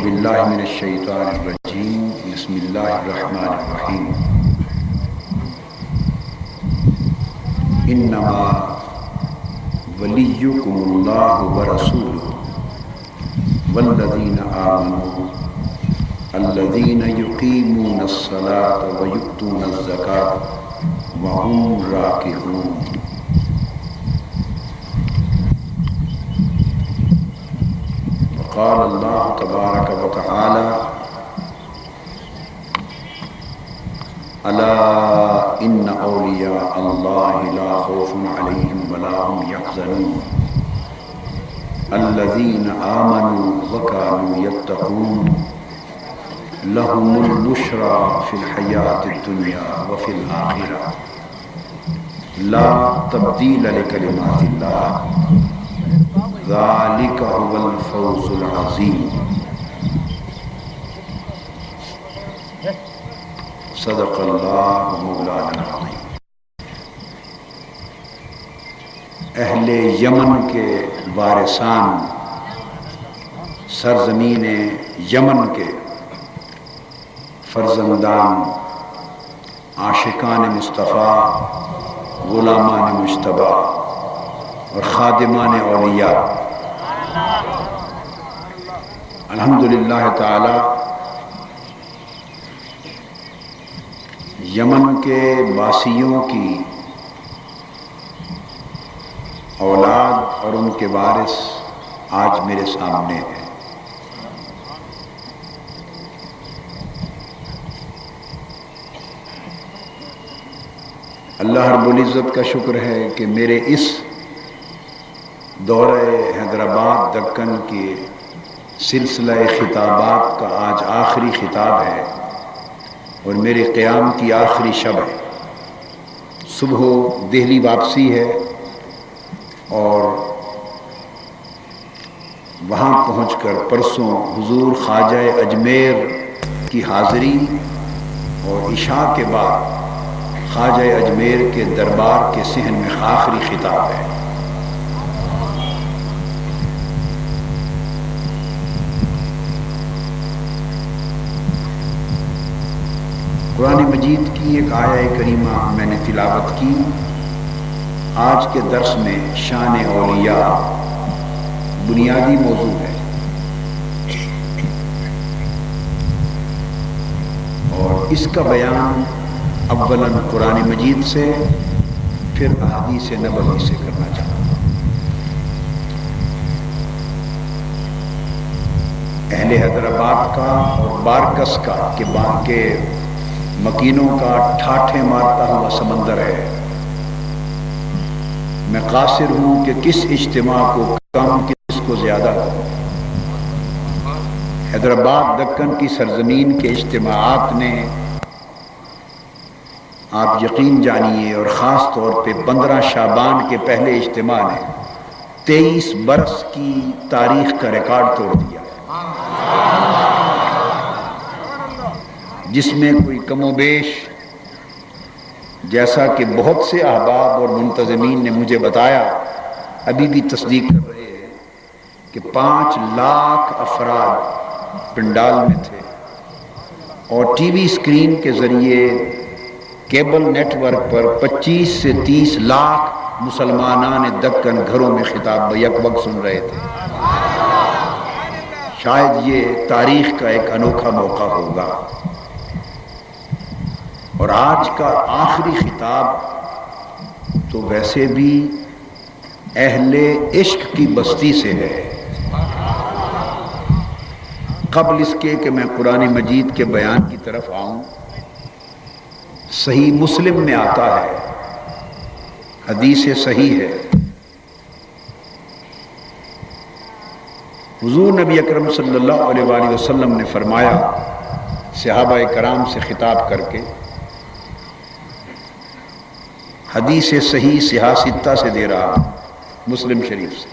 باللہ من الشیطان الرجیم بسم اللہ الرحمن الرحیم انما ولیکم اللہ ورسولہ والذین آمنوا الذین یقیمون الصلاة ویؤتون الزکاة وهم راکعون۔ قال اللہ تبارک و تعالی الا ان اولیاء اللہ لا خوف علیہم ولا هم یحزنون الذین آمنوا وکانوا یتقون لهم البشری فی الحیاة الدنیا وفی الآخرہ لا تبدیل لکلمات اللہ ذالک هو الفوز العظیم۔ صدق اللہ مولانا العظیم۔ اہل یمن کے وارثان، سرزمین یمن کے فرزندان، عاشقان مصطفیٰ، غلامان مجتبیٰ اور خادمان اولیاء، الحمدللہ تعالی یمن کے باسیوں کی اولاد اور ان کے وارث آج میرے سامنے ہیں۔ اللہ رب العزت کا شکر ہے کہ میرے اس دورہ حیدرآباد دکن کے سلسلہ خطابات کا آج آخری خطاب ہے اور میرے قیام کی آخری شب ہے۔ صبح دہلی واپسی ہے اور وہاں پہنچ کر پرسوں حضور خواجہ اجمیر کی حاضری اور عشاء کے بعد خواجہ اجمیر کے دربار کے صحن میں آخری خطاب ہے۔ قرآن مجید کی ایک آیہ کریمہ میں نے تلاوت کی۔ آج کے درس میں شان اولیاء بنیادی موضوع ہے اور اس کا بیان اولاً قرآن مجید سے پھر احادیث نبوی سے کرنا چاہتا ہوں۔ اہل حیدرآباد کا اور بارکس کا کہ مکینوں کا ٹھاٹھے مارتا ہوا سمندر ہے۔ میں قاصر ہوں کہ کس اجتماع کو کم کس کو زیادہ ہو۔ حیدرآباد دکن کی سرزمین کے اجتماعات نے، آپ یقین جانیے، اور خاص طور پہ 15 شعبان کے پہلے اجتماع نے 23 برس کی تاریخ کا ریکارڈ توڑ دیا، جس میں کوئی کم و بیش، جیسا کہ بہت سے احباب اور منتظمین نے مجھے بتایا، ابھی بھی تصدیق کر رہے ہیں کہ 5 لاکھ افراد پنڈال میں تھے اور ٹی وی اسکرین کے ذریعے کیبل نیٹ ورک پر 25 سے 30 لاکھ مسلمانان دکن گھروں میں خطاب بیک وقت سن رہے تھے۔ شاید یہ تاریخ کا ایک انوکھا موقع ہوگا۔ اور آج کا آخری خطاب تو ویسے بھی اہل عشق کی بستی سے ہے۔ قبل اس کے کہ میں قرآن مجید کے بیان کی طرف آؤں، صحیح مسلم میں آتا ہے، حدیث صحیح ہے، حضور نبی اکرم صلی اللہ علیہ وآلہ وسلم نے فرمایا، صحابہ کرام سے خطاب کر کے، حدیث صحیح صحاح ستہ سے دے رہا ہوں، مسلم شریف سے۔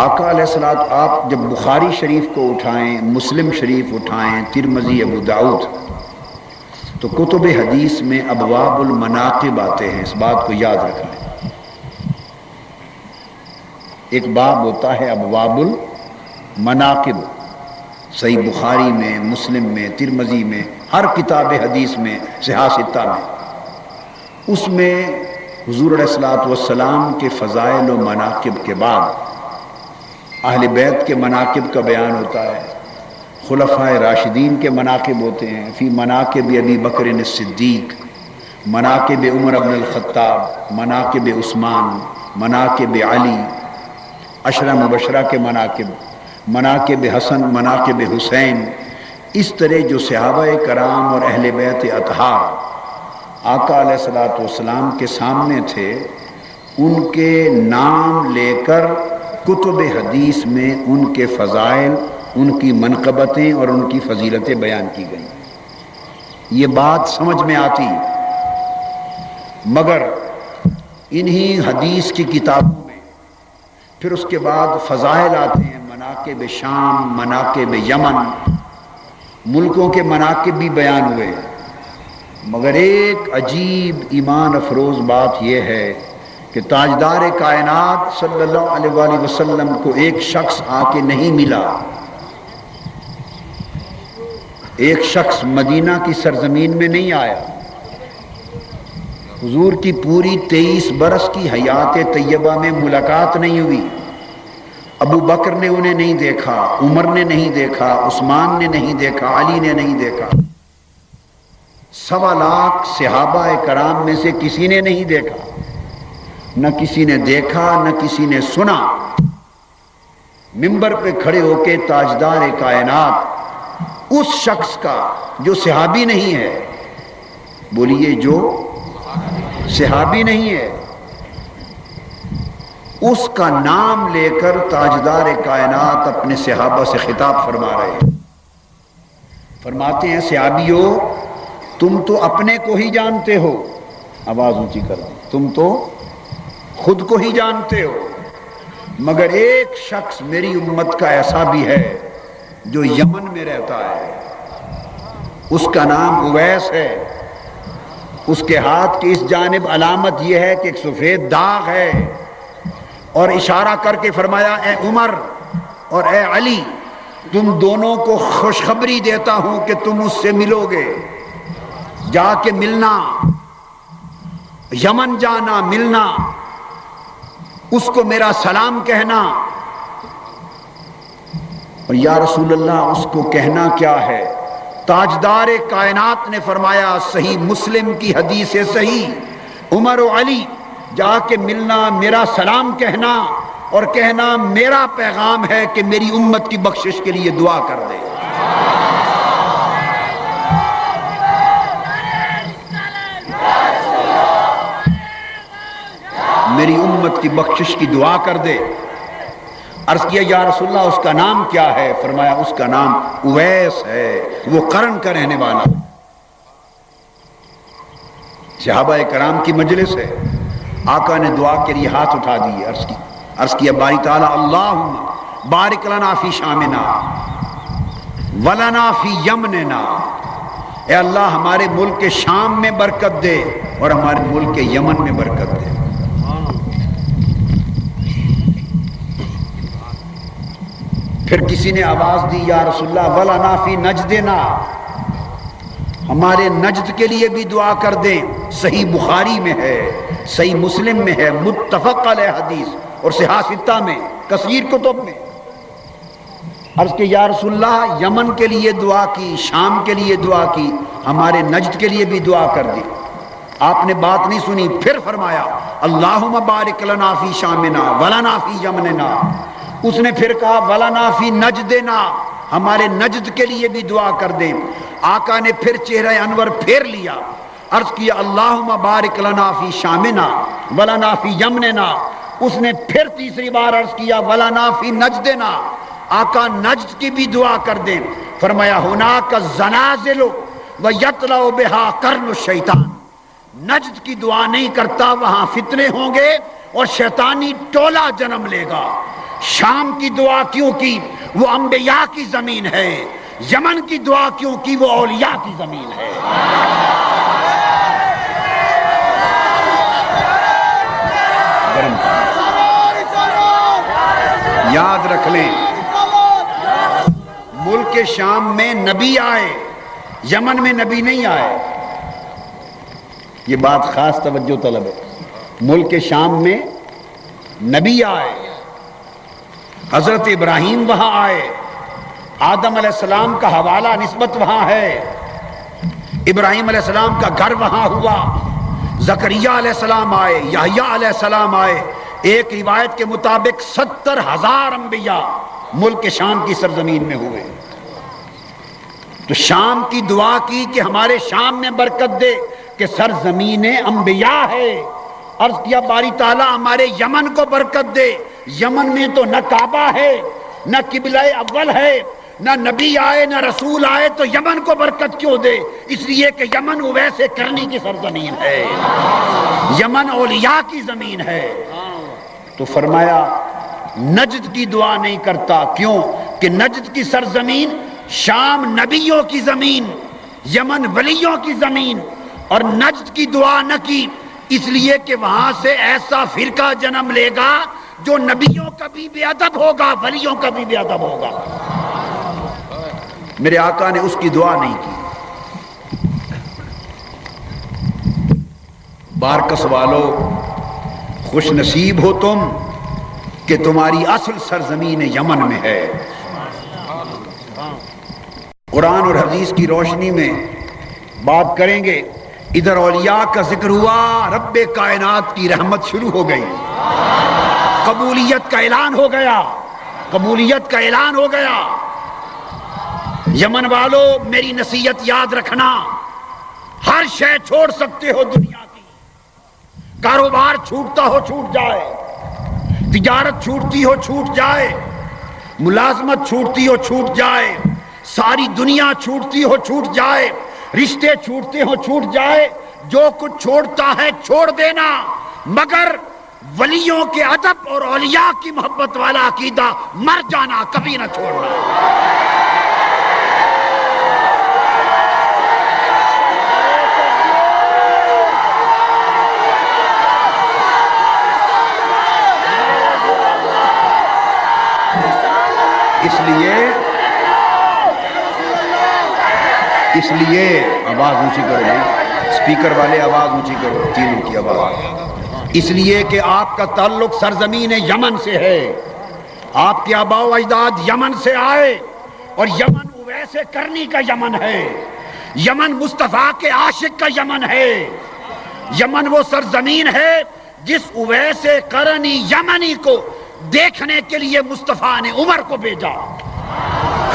آقا علیہ الصلوۃ، آپ جب بخاری شریف کو اٹھائیں، مسلم شریف اٹھائیں، ترمذی، ابو داؤد، تو کتب حدیث میں ابواب المناقب آتے ہیں، اس بات کو یاد رکھ لیں۔ ایک باب ہوتا ہے ابواب المناقب، صحیح بخاری میں، مسلم میں، ترمذی میں، ہر کتاب حدیث میں، صحاح ستہ میں، اس میں حضور علیہ الصلوۃ والسلام کے فضائل و مناقب کے بعد اہل بیت کے مناقب کا بیان ہوتا ہے، خلفائے راشدین کے مناقب ہوتے ہیں، فی مناقب ابی بکر الصدیق، مناقب عمر بن الخطاب، مناقب عثمان، مناقب علی، عشرہ مبشرہ کے مناقب، مناقب حسن، مناقب حسین، اس طرح جو صحابہ کرام اور اہل بیت اطہار آقا علیہ الصلوۃ والسلام کے سامنے تھے، ان کے نام لے کر کتب حدیث میں ان کے فضائل، ان کی منقبتیں اور ان کی فضیلتیں بیان کی گئیں۔ یہ بات سمجھ میں آتی، مگر انہی حدیث کی کتابوں میں پھر اس کے بعد فضائل آتے ہیں، مناقب شام، مناقب یمن، ملکوں کے مناقب بھی بیان ہوئے، مگر ایک عجیب ایمان افروز بات یہ ہے کہ تاجدار کائنات صلی اللہ علیہ وآلہ وسلم کو ایک شخص آ کے نہیں ملا، ایک شخص مدینہ کی سرزمین میں نہیں آیا، حضور کی پوری 23 برس کی حیات طیبہ میں ملاقات نہیں ہوئی، ابو بکر نے انہیں نہیں دیکھا، عمر نے نہیں دیکھا، عثمان نے نہیں دیکھا، علی نے نہیں دیکھا، 1.25 لاکھ صحابہ کرام میں سے کسی نے نہیں دیکھا، نہ کسی نے دیکھا نہ کسی نے سنا۔ منبر پہ کھڑے ہو کے تاجدار کائنات اس شخص کا جو صحابی نہیں ہے، بولیے جو صحابی نہیں ہے، اس کا نام لے کر تاجدار کائنات اپنے صحابہ سے خطاب فرما رہے ہیں، فرماتے ہیں صحابیو تم تو اپنے کو ہی جانتے ہو، آواز اونچی کر دیں، تم تو خود کو ہی جانتے ہو، مگر ایک شخص میری امت کا ایسا بھی ہے جو یمن میں رہتا ہے، اس کا نام اویس ہے، اس کے ہاتھ کی اس جانب علامت یہ ہے کہ ایک سفید داغ ہے، اور اشارہ کر کے فرمایا اے عمر اور اے علی تم دونوں کو خوشخبری دیتا ہوں کہ تم اس سے ملو گے، جا کے ملنا، یمن جانا، ملنا، اس کو میرا سلام کہنا۔ اور یا رسول اللہ اس کو کہنا کیا ہے؟ تاجدار کائنات نے فرمایا صحیح مسلم کی حدیث صحیح، عمر و علی جا کے ملنا، میرا سلام کہنا، اور کہنا میرا پیغام ہے کہ میری امت کی بخشش کے لیے دعا کر دے۔ میری امت کی بخشش کی دعا کر دے۔ عرض کیا یا رسول اللہ اس کا نام کیا ہے؟ فرمایا اس کا نام اویس ہے، وہ قرن کا رہنے والا۔ صحابہ کرام کی مجلس ہے، آقا نے دعا کے لیے ہاتھ اٹھا دیے، عرض کیا باری تعالیٰ اللہم بارک لنا فی شامنا ولنا فی یمننا، اے اللہ ہمارے ملک کے شام میں برکت دے اور ہمارے ملک کے یمن میں برکت دے۔ پھر کسی نے آواز دی یا رسول اللہ ولنا فی نجدنا، ہمارے نجد کے لیے بھی دعا کر دیں، صحیح بخاری میں ہے، صحیح مسلم میں ہے، متفق علیہ حدیث اور صحاح ستہ میں، کثیر کتب میں۔ عرض کہ یا رسول اللہ یمن کے لیے دعا کی، شام کے لیے دعا کی، ہمارے نجد کے لیے بھی دعا کر دی۔ آپ نے بات نہیں سنی، پھر فرمایا اللہم بارک لنا فی شامنا ولنا فی یمننا، اس نے پھر کہا ولنا فی نجدنا، ہمارے نجد کے لیے بھی دعا کر دیں۔ آقا نے پھر چہرہ انور پھیر لیا، عرض کیا اللہم بارک لنا فی شامنا ولنا فی یمننا، اس نے پھر تیسری بار عرض کیا ولنا فی نجدنا، آقا نجد کی بھی دعا کر دیں۔ فرمایا ہناک الزنازل ویطلع بہا قرن الشیطان، نجد کی دعا نہیں کرتا، وہاں فتنے ہوں گے اور شیطانی ٹولہ جنم لے گا۔ شام کی دعا کیوں کی؟ وہ انبیاء کی زمین ہے۔ یمن کی دعا کیوں کی؟ وہ اولیاء کی زمین ہے۔ رکھ لیں، ملک شام میں نبی آئے، یمن میں نبی نہیں آئے. یہ بات خاص توجہ طلب ہے. ملک شام میں نبی آئے، حضرت ابراہیم وہاں آئے، آدم علیہ السلام کا حوالہ نسبت وہاں ہے، ابراہیم علیہ السلام کا گھر وہاں ہوا، زکریا علیہ السلام آئے، یحییٰ علیہ السلام آئے. ایک روایت کے مطابق 70,000 انبیاء ملک شام کی سرزمین میں ہوئے. تو شام کی دعا کی کہ ہمارے شام میں برکت دے کہ سرزمین انبیاء ہے. عرض کیا باری تعالیٰ ہمارے یمن کو برکت دے، یمن میں تو نہ کعبہ ہے، نہ قبلہ اول ہے، نہ نبی آئے نہ رسول آئے، تو یمن کو برکت کیوں دے؟ اس لیے کہ یمن اویس کرنی کی سرزمین ہے، یمن اولیاء کی زمین ہے. تو فرمایا نجد کی دعا نہیں کرتا. کیوں؟ کہ نجد کی سرزمین شام نبیوں کی زمین، یمن ولیوں کی زمین، اور نجد کی دعا نہ کی اس لیے کہ وہاں سے ایسا فرقہ جنم لے گا جو نبیوں کا بھی بے ادب ہوگا، ولیوں کا بھی بے ادب ہوگا. میرے آقا نے اس کی دعا نہیں کی. بارکس والو، خوش نصیب ہو تم کہ تمہاری اصل سرزمین یمن میں ہے. قرآن اور حدیث کی روشنی میں بات کریں گے. ادھر اولیاء کا ذکر ہوا، رب کائنات کی رحمت شروع ہو گئی، قبولیت کا اعلان ہو گیا، قبولیت کا اعلان ہو گیا. یمن والو میری نصیحت یاد رکھنا، ہر شے چھوڑ سکتے ہو دنیا کی، کاروبار چھوٹتا ہو چھوٹ جائے، تجارت چھوٹتی ہو چھوٹ جائے، ملازمت چھوٹتی ہو چھوٹ جائے، ساری دنیا چھوٹتی ہو چھوٹ جائے، رشتے چھوٹتے ہو چھوٹ جائے، جو کچھ چھوڑتا ہے چھوڑ دینا، مگر ولیوں کے ادب اور اولیاء کی محبت والا عقیدہ مر جانا کبھی نہ چھوڑنا. اس لیے آواز اونچی کرو بھائی، اسپیکر والے آواز اونچی کرو، تینوں کی آواز. اس لیے کہ آپ کا تعلق سرزمین یمن سے ہے، آپ کے آباء و اجداد یمن سے آئے، اور یمن اویس کرنی کا یمن ہے، یمن مصطفیٰ کے عاشق کا یمن ہے. یمن وہ سرزمین ہے جس اویس کرنی یمنی کو دیکھنے کے لیے مصطفیٰ نے عمر کو بھیجا،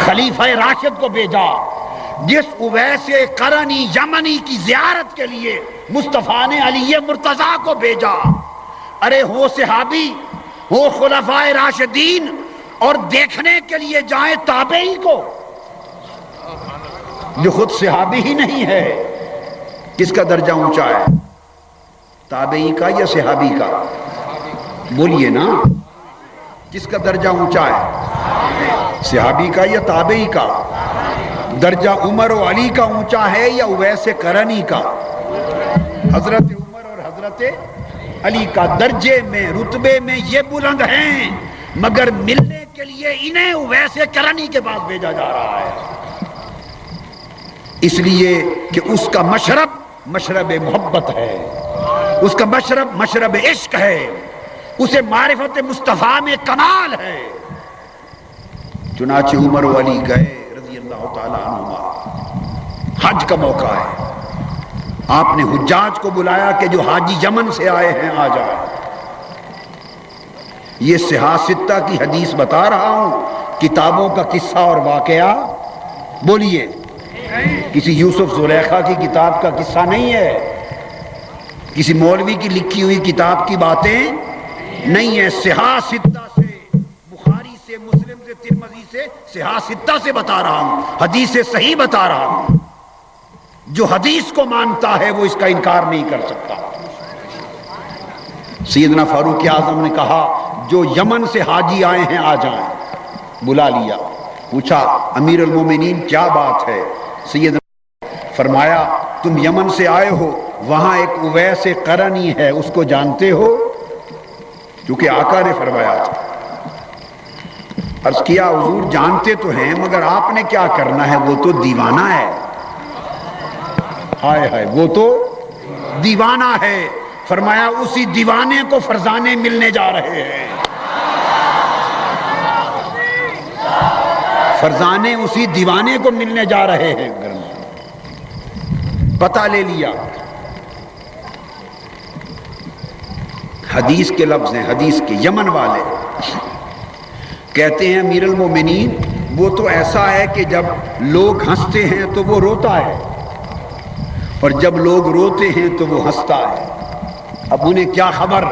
خلیفہ راشد کو بھیجا. جس اویس قرنی یمنی کی زیارت کے لیے مصطفیٰ نے علی مرتضیٰ کو بھیجا. ارے ہو صحابی، ہو خلفائے راشدین، اور دیکھنے کے لیے جائیں تابعی کو جو خود صحابی ہی نہیں ہے. کس کا درجہ اونچا ہے، تابعی کا یا صحابی کا؟ بولیے نا، کس کا درجہ اونچا ہے، صحابی کا یا تابعی کا؟ درجہ عمر و علی کا اونچا ہے یا اویس قرنی کا؟ حضرت عمر اور حضرت علی کا درجے میں رتبے میں یہ بلند ہیں، مگر ملنے کے لیے انہیں اویس قرنی کے پاس بھیجا جا رہا ہے. اس لیے کہ اس کا مشرب مشرب محبت ہے، اس کا مشرب مشرب عشق ہے، اسے معرفت مصطفیٰ میں کمال ہے. چنانچہ عمر و علی گئے رضی اللہ تعالیٰ عنہما. حج کا موقع ہے، آپ نے حجاج کو بلایا کہ جو حاجی یمن سے آئے ہیں آ جائے. یہ صحاح ستہ کی حدیث بتا رہا ہوں، کتابوں کا قصہ اور واقعہ بولیے، کسی یوسف زلیخا کی کتاب کا قصہ نہیں ہے، کسی مولوی کی لکھی ہوئی کتاب کی باتیں نہیں ہیں. صحاح ستہ سے، بخاری سے، مسلم سے، ترمذی سے، صحاح ستہ سے بتا رہا ہوں، حدیث سے صحیح بتا رہا ہوں. جو حدیث کو مانتا ہے وہ اس کا انکار نہیں کر سکتا. سیدنا فاروق اعظم نے کہا جو یمن سے حاجی آئے ہیں آ جائیں. بلا لیا، پوچھا امیر المومنین کیا بات ہے؟ سیدنا فرمایا تم یمن سے آئے ہو، وہاں ایک اویس قرنی ہے، اس کو جانتے ہو؟ کیونکہ آقا نے فرمایا تھا. عرض کیا حضور جانتے تو ہیں مگر آپ نے کیا کرنا ہے، وہ تو دیوانہ ہے. ہائے ہائے، وہ تو دیوانہ ہے. فرمایا اسی دیوانے کو فرزانے ملنے جا رہے ہیں. فرزانے اسی دیوانے کو ملنے جا رہے ہیں. پتہ لے لیا. حدیث کے لفظ ہیں، حدیث کے. یمن والے کہتے ہیں امیر المومنین وہ تو ایسا ہے کہ جب لوگ ہنستے ہیں تو وہ روتا ہے، اور جب لوگ روتے ہیں تو وہ ہنستا ہے. اب انہیں کیا خبر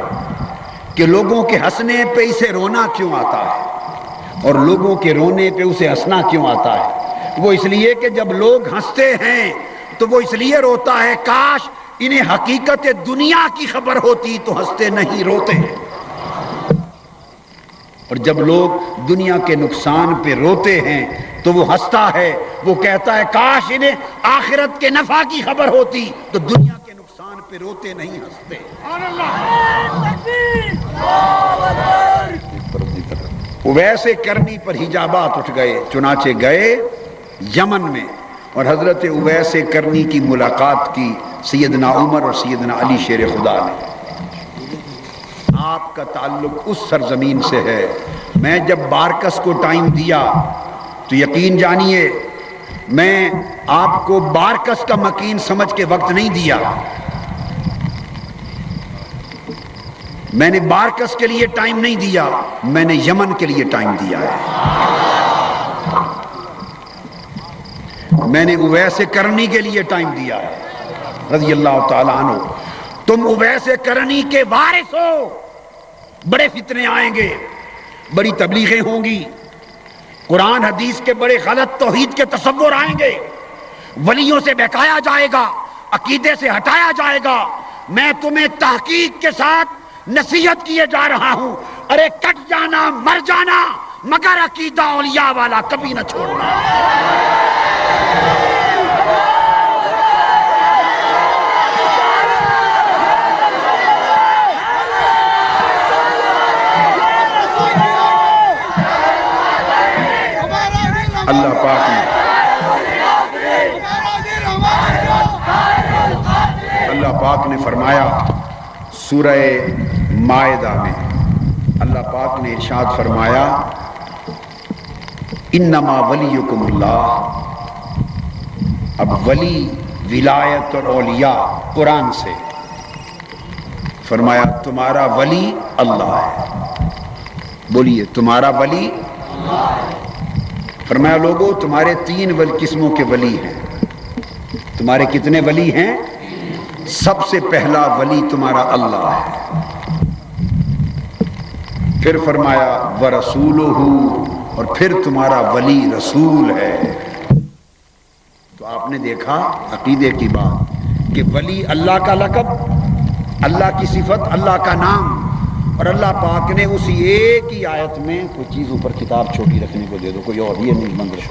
کہ لوگوں کے ہنسنے پہ اسے رونا کیوں آتا ہے اور لوگوں کے رونے پہ اسے ہنسنا کیوں آتا ہے. وہ اس لیے کہ جب لوگ ہنستے ہیں تو وہ اس لیے روتا ہے کاش انہیں حقیقت دنیا کی خبر ہوتی تو ہنستے نہیں روتے. اور جب لوگ دنیا کے نقصان پہ روتے ہیں تو وہ ہنستا ہے. وہ کہتا ہے کاش انہیں آخرت کے نفع کی خبر ہوتی تو دنیا کے نقصان پہ روتے نہیں ہنستے. ویسے کرنی پر حجابات اٹھ گئے، چنانچہ گئے یمن میں، اور حضرت اویس کرنی کی ملاقات کی سیدنا عمر اور سیدنا علی شیر خدا نے. آپ کا تعلق اس سرزمین سے ہے. میں جب بارکس کو ٹائم دیا تو یقین جانیے میں آپ کو بارکس کا مکین سمجھ کے وقت نہیں دیا. میں نے بارکس کے لیے ٹائم نہیں دیا، میں نے یمن کے لیے ٹائم دیا ہے. میں نے اویس کرنی کے لیے ٹائم دیا ہے رضی اللہ تعالیٰ عنہ. تم اویس کرنی کے وارث ہو. بڑے فتنے آئیں گے، بڑی تبلیغیں ہوں گی، قرآن حدیث کے بڑے غلط توحید کے تصور آئیں گے، ولیوں سے بہکایا جائے گا، عقیدے سے ہٹایا جائے گا. میں تمہیں تحقیق کے ساتھ نصیحت کیے جا رہا ہوں، ارے کٹ جانا مر جانا مگر عقیدہ اولیاء والا کبھی نہ چھوڑنا. اللہ پاک نے فرمایا سورہ مائدہ میں، اللہ پاک نے ارشاد فرمایا انما ولیکم اللہ. اب ولی ولایت اور اولیاء قرآن سے فرمایا تمہارا ولی اللہ ہے. بولیے تمہارا ولی. فرمایا لوگوں تمہارے 3 قسموں کے ولی ہیں. تمہارے کتنے ولی ہیں؟ سب سے پہلا ولی تمہارا اللہ ہے. پھر فرمایا وَرَسُولُهُ، اور پھر تمہارا ولی رسول ہے. تو آپ نے دیکھا عقیدے کی بات کہ ولی اللہ کا لقب، اللہ کی صفت، اللہ کا نام. اور اللہ پاک نے اسی ایک ہی آیت میں کوئی چیز اوپر کتاب چھوٹی رکھنے کو دے دو، کوئی اور یہ نہیں بندش.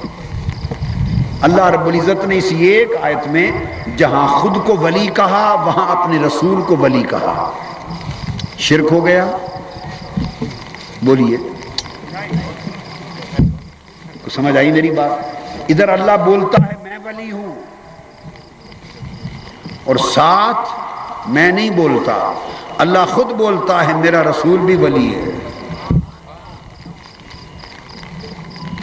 اللہ رب العزت نے اسی ایک آیت میں جہاں خود کو ولی کہا وہاں اپنے رسول کو ولی کہا. شرک ہو گیا؟ بولیے کو سمجھ آئی میری بات؟ ادھر اللہ بولتا ہے میں ولی ہوں، اور ساتھ میں نہیں بولتا، اللہ خود بولتا ہے میرا رسول بھی ولی ہے.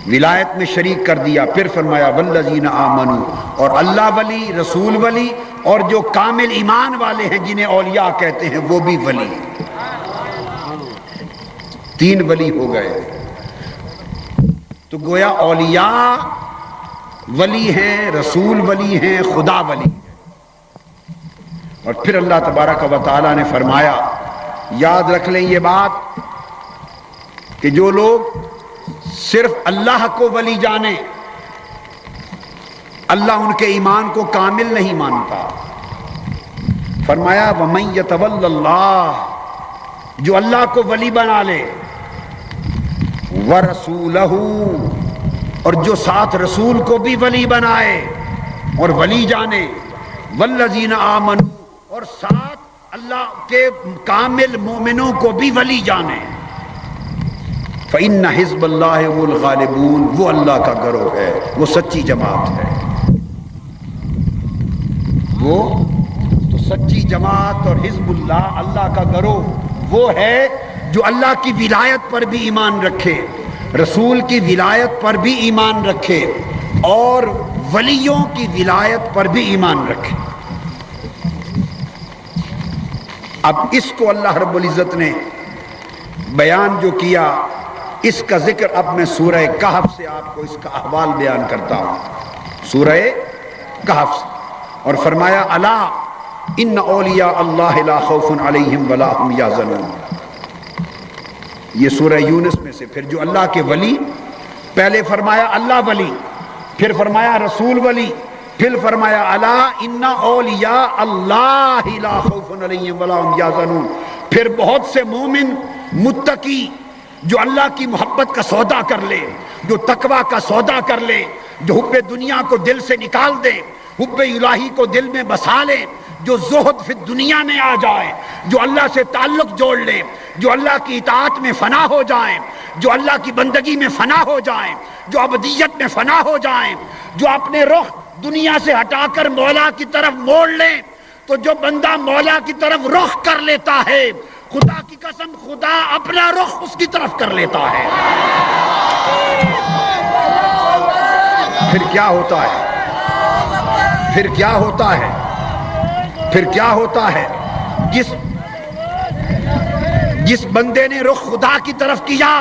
ولایت میں شریک کر دیا. پھر فرمایا والذین آمنوا، اور اللہ ولی، رسول ولی، اور جو کامل ایمان والے ہیں جنہیں اولیاء کہتے ہیں وہ بھی ولی. 3 ولی ہو گئے. تو گویا اولیاء ولی ہیں، رسول ولی ہیں، خدا ولی. اور پھر اللہ تبارک و تعالیٰ نے فرمایا یاد رکھ لیں یہ بات کہ جو لوگ صرف اللہ کو ولی جانے، اللہ ان کے ایمان کو کامل نہیں مانتا. فرمایا وَمَن يَتَوَلَّ اللَّهَ، جو اللہ کو ولی بنا لے، وَرَسُولَهُ، اور جو ساتھ رسول کو بھی ولی بنائے اور ولی جانے، وَالَّذِينَ آمَنُوا، اور ساتھ اللہ کے کامل مومنوں کو بھی ولی جانے. فإن حزب اللہ هم الغالبون، وہ اللہ کا گروہ ہے، وہ سچی جماعت ہے، وہ تو سچی جماعت اور حزب اللہ، اللہ کا گروہ وہ ہے جو اللہ کی ولایت پر بھی ایمان رکھے، رسول کی ولایت پر بھی ایمان رکھے اور ولیوں کی ولایت پر بھی ایمان رکھے۔ اب اس کو اللہ رب العزت نے بیان جو کیا، اس کا ذکر اب میں سورہ کہف سے آپ کو اس کا احوال بیان کرتا ہوں، سورہ کہف سے، اور فرمایا الا ان اولیاء اللہ لا خوف علیہم ولا هم یحزنون۔ یہ سورہ یونس میں سے پھر جو اللہ کے ولی، پہلے فرمایا اللہ ولی، پھر فرمایا رسول ولی، پھر فرمایا الا ان اولیاء اللہ لا خوف علیہم ولا هم یحزنون۔ پھر بہت سے مومن متقی جو اللہ کی محبت کا سودا کر لے، جو تقوی کا سودا کر لے، جو حب دنیا کو دل سے نکال دے، حب الہی کو دل میں بسا لے، جو زہد فی دنیا میں آ جائے، جو اللہ سے تعلق جوڑ لے، جو اللہ کی اطاعت میں فنا ہو جائیں، جو اللہ کی بندگی میں فنا ہو جائیں، جو ابدیت میں فنا ہو جائیں، جو اپنے رخ دنیا سے ہٹا کر مولا کی طرف موڑ لیں، تو جو بندہ مولا کی طرف رخ کر لیتا ہے، خدا کی قسم خدا اپنا رخ اس کی طرف کر لیتا ہے۔ پھر کیا ہوتا ہے؟ پھر کیا ہوتا ہے؟ پھر کیا ہوتا ہے؟ جس بندے نے رخ خدا کی طرف کیا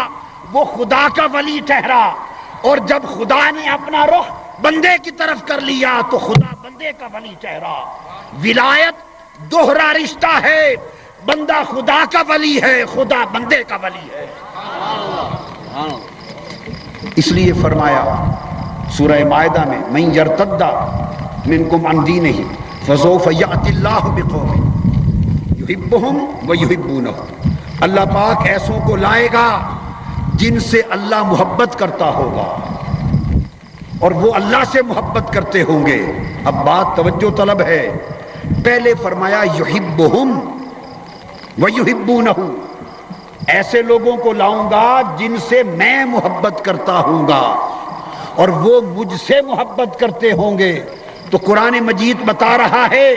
وہ خدا کا ولی ٹھہرا، اور جب خدا نے اپنا رخ بندے کی طرف کر لیا تو خدا بندے کا ولی ٹھہرا۔ ولایت دوہرا رشتہ ہے، بندہ خدا کا ولی ہے، خدا بندے کا ولی ہے۔ اس لیے فرمایا سورہ مائدہ میں من یرتد منکم عن دینہ فسوف یأتی اللہ بقوم یحبہم ویحبونہ۔ اللہ پاک ایسوں کو لائے گا جن سے اللہ محبت کرتا ہوگا اور وہ اللہ سے محبت کرتے ہوں گے۔ اب بات توجہ طلب ہے، پہلے فرمایا یحبہم ویحبونہ، ایسے لوگوں کو لاؤں گا جن سے میں محبت کرتا ہوں گا اور وہ مجھ سے محبت کرتے ہوں گے۔ تو قرآن مجید بتا رہا ہے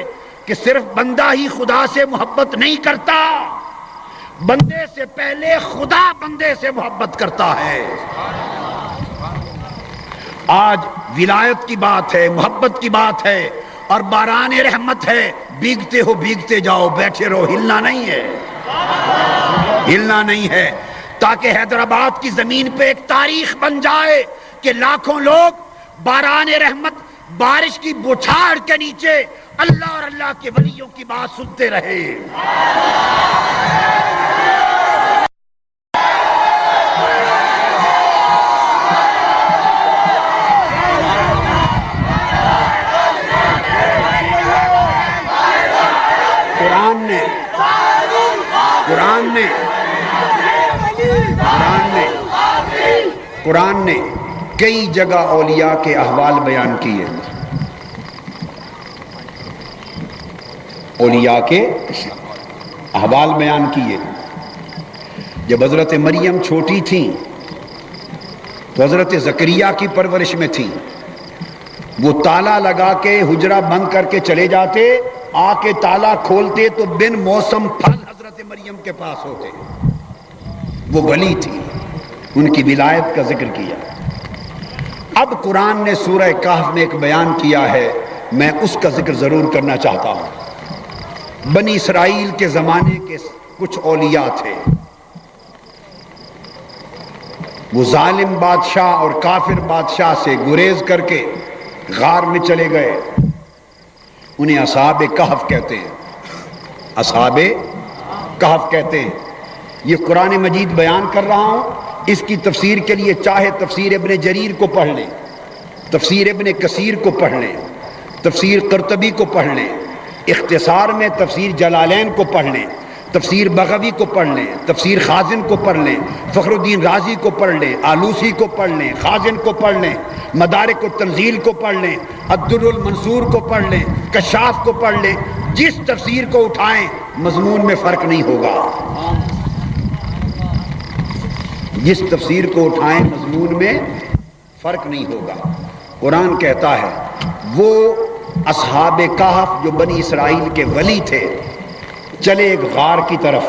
کہ صرف بندہ ہی خدا سے محبت نہیں کرتا، بندے سے پہلے خدا بندے سے محبت کرتا ہے۔ آج ولایت کی بات ہے، محبت کی بات ہے اور باران رحمت ہے، بھیگتے ہو بھیگتے جاؤ، بیٹھے رہو، ہلنا نہیں ہے، ہلنا نہیں ہے، تاکہ حیدرآباد کی زمین پہ ایک تاریخ بن جائے کہ لاکھوں لوگ باران رحمت، بارش کی بوچھاڑ کے نیچے اللہ اور اللہ کے ولیوں کی بات سنتے رہے۔ قرآن نے کئی جگہ اولیاء کے احوال بیان کیے، اولیاء کے احوال بیان کیے۔ جب حضرت مریم چھوٹی تھیں تو حضرت زکریا کی پرورش میں تھیں، وہ تالا لگا کے حجرہ بند کر کے چلے جاتے، آ کے تالا کھولتے تو بن موسم پھل حضرت مریم کے پاس ہوتے۔ وہ ولی تھی، ان کی ولایت کا ذکر کیا۔ اب قرآن نے سورہ کہف میں ایک بیان کیا ہے، میں اس کا ذکر ضرور کرنا چاہتا ہوں۔ بنی اسرائیل کے زمانے کے کچھ اولیاء تھے، وہ ظالم بادشاہ اور کافر بادشاہ سے گریز کر کے غار میں چلے گئے، انہیں اصحاب کہف کہتے ہیں، اصحاب کہف کہتے ہیں۔ یہ قرآن مجید بیان کر رہا ہوں، اس کی تفسیر کے لیے چاہے تفسیر ابن جریر کو پڑھ لیں، تفسیر ابن کثیر کو پڑھ لیں، تفسیر قرطبی کو پڑھ لیں، اختصار میں تفسیر جلالین کو پڑھ لیں، تفسیر بغوی کو پڑھ لیں، تفسیر خازن کو پڑھ لیں، فخر الدین رازی کو پڑھ لیں، آلوسی کو پڑھ لیں، خازن کو پڑھ لیں، مدارک التنزیل کو پڑھ لیں، الدر المنصور کو پڑھ لیں، کشاف کو پڑھ لیں، جس تفسیر کو اٹھائیں مضمون میں فرق نہیں ہوگا۔ جس تفسیر کو اٹھائیں مضمون میں فرق نہیں ہوگا۔ قرآن کہتا ہے وہ اصحاب کہف جو بنی اسرائیل کے ولی تھے، چلے ایک غار کی طرف،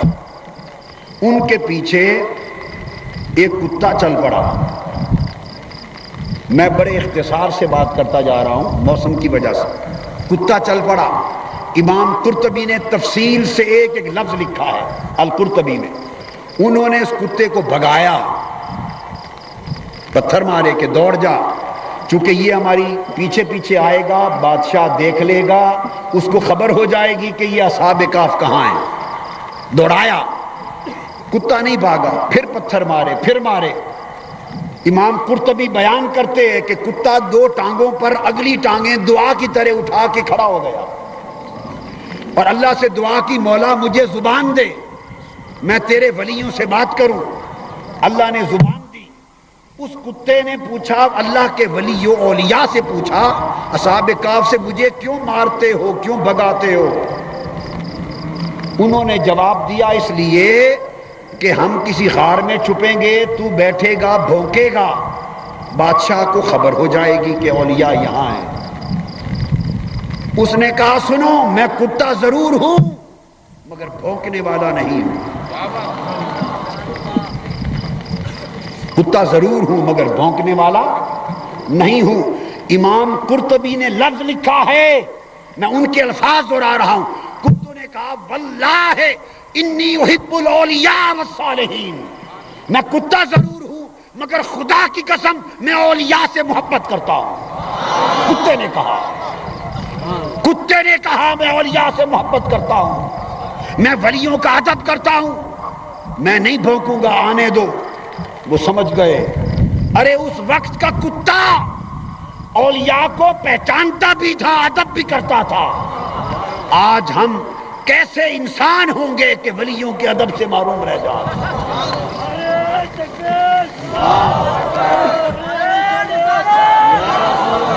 ان کے پیچھے ایک کتا چل پڑا۔ میں بڑے اختصار سے بات کرتا جا رہا ہوں موسم کی وجہ سے۔ کتا چل پڑا۔ امام قرطبی نے تفصیل سے ایک ایک لفظ لکھا ہے القرطبی میں۔ انہوں نے اس کتے کو بھگایا، پتھر مارے کہ دوڑ جا، چونکہ یہ ہماری پیچھے پیچھے آئے گا، بادشاہ دیکھ لے گا، اس کو خبر ہو جائے گی کہ یہ اصحاب کہف کہاں ہیں۔ دوڑایا، کتا نہیں بھاگا، پھر پتھر مارے، پھر مارے۔ امام قرطبی بیان کرتے ہیں کہ کتا دو ٹانگوں پر اگلی ٹانگیں دعا کی طرح اٹھا کے کھڑا ہو گیا اور اللہ سے دعا کی، مولا مجھے زبان دے، میں تیرے ولیوں سے بات کروں۔ اللہ نے زبان دی۔ اس کتے نے پوچھا، اللہ کے ولیوں اولیاء سے پوچھا، اصحاب کہف سے مجھے کیوں مارتے ہو، کیوں بھگاتے ہو؟ انہوں نے جواب دیا، اس لیے کہ ہم کسی غار میں چھپیں گے، تو بیٹھے گا، بھونکے گا، بادشاہ کو خبر ہو جائے گی کہ اولیاء یہاں ہیں۔ اس نے کہا سنو، میں کتا ضرور ہوں مگر بھونکنے والا نہیں ہوں۔ کتا ضرور ہوں مگر بھونکنے والا نہیں ہوں۔ امام قرطبی نے لفظ لکھا ہے، میں ان کے الفاظ دہرا رہا ہوں۔ کتوں نے کہا واللہ انی احب الاولیاء والصالحین، میں کتا ضرور ہوں مگر خدا کی قسم میں اولیاء سے محبت کرتا ہوں۔ کتے نے کہا، کتے نے کہا میں اولیاء سے محبت کرتا ہوں، میں ولیوں کا ادب کرتا ہوں، میں نہیں بھونکوں گا، آنے دو۔ وہ سمجھ گئے، ارے اس وقت کا کتا اولیاء کو پہچانتا بھی تھا، ادب بھی کرتا تھا۔ آج ہم کیسے انسان ہوں گے کہ ولیوں کے ادب سے معروم رہ جائیں؟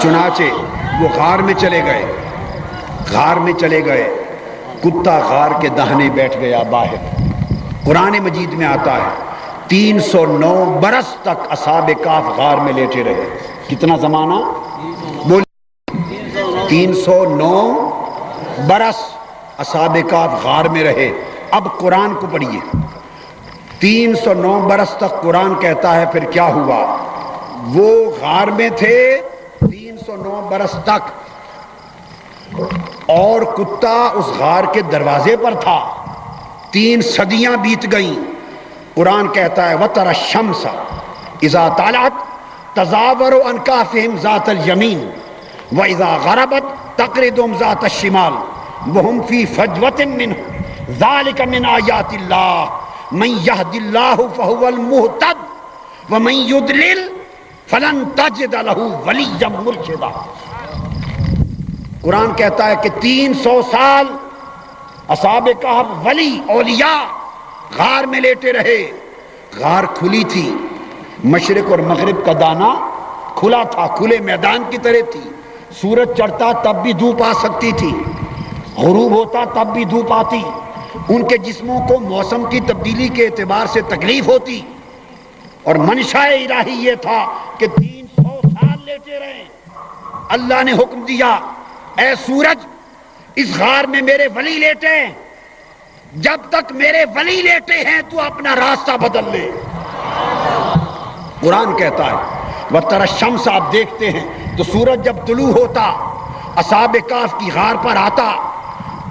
چنانچہ وہ غار میں چلے گئے، غار میں چلے گئے، کتا غار کے دہنے بیٹھ گیا باہر۔ قرآن مجید میں آتا ہے 309 برس تک اصحاب کہف غار میں لیٹے رہے۔ کتنا زمانہ؟ 309 برس اصحاب کہف غار میں رہے۔ اب قرآن کو پڑھیے، 309 برس تک قرآن کہتا ہے پھر کیا ہوا؟ وہ غار میں تھے 309 برس تک، اور کتا اس غار کے دروازے پر تھا۔ 3 صدیاں بیت گئیں۔ قرآن کہتا ہے وَتَرَى الشَّمْسَ إِذَا طَلَعَتْ تَزَاوَرُ عَنْ كَهْفِهِمْ ذَاتَ الْيَمِينِ وَإِذَا غَرَبَتْ تَقْرِضُهُمْ ذَاتَ الشِّمَالِ وَهُمْ فِي فَجْوَةٍ مِّنْهُ ذَلِكَ مِنْ آيَاتِ اللَّهِ مَنْ يَهْدِ اللَّهُ فَهُوَ الْمُهْتَدِ وَمَنْ يُضْلِلْ فَلَنْ تَجِدَ لَهُ وَلِيًّا مُرْشِدًا۔ قرآن کہتا ہے کہ 300 سال اصحاب کہف ولی اولیاء غار میں لیٹے رہے۔ غار کھلی تھی، مشرق اور مغرب کا دانہ کھلا تھا، کھلے میدان کی طرح تھی۔ سورج چڑھتا تب بھی دھوپ آ سکتی تھی، غروب ہوتا تب بھی دھوپ آتی۔ ان کے جسموں کو موسم کی تبدیلی کے اعتبار سے تکلیف ہوتی، اور منشاء الہی یہ تھا کہ 300 سال لیٹے رہے۔ اللہ نے حکم دیا اے سورج اس غار میں میرے ولی لیٹے ہیں، جب تک میرے ولی لیٹے ہیں تو اپنا راستہ بدل لے۔ قرآن کہتا ہے وَتَرَى الشَّمْسَ، آپ دیکھتے ہیں تو سورج جب طلوع ہوتا اصحاب کہف کی غار پر آتا،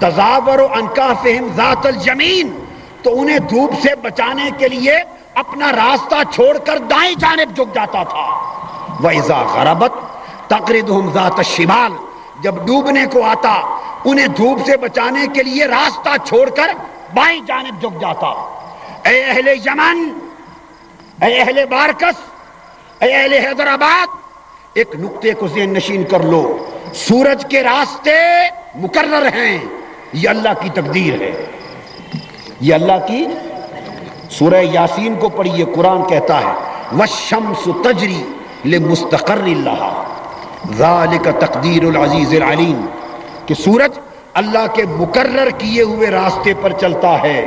تَزَاوَرُ عَنْ كَهْفِهِمْ ذَاتَ الْيَمِينِ، تو انہیں دھوپ سے بچانے کے لیے اپنا راستہ چھوڑ کر دائیں جانب جھک جاتا تھا۔ وَإِذَا غَرَبَتْ تَقْرِضُهُمْ ذَاتَ الشِّمَالِ، جب ڈوبنے کو آتا انہیں دھوپ سے بچانے کے لیے راستہ چھوڑ کر بائیں جانب جھک جاتا۔ اے اہل یمن، اے اہل بارکس، اے اہل حیدرآباد، ایک نقطے کو ذہن نشین کر لو، سورج کے راستے مقرر ہیں، یہ اللہ کی تقدیر ہے، یہ اللہ کی۔ سورہ یاسین کو پڑھیے، قرآن کہتا ہے وَالشَّمْسُ تَجْرِي لِمُسْتَقَرٍّ لَهَا ذَلِكَ تَقْدِيرُ الْعَزِيزِ الْعَلِيمِ، کہ سورج اللہ کے مقرر کیے ہوئے راستے پر چلتا ہے۔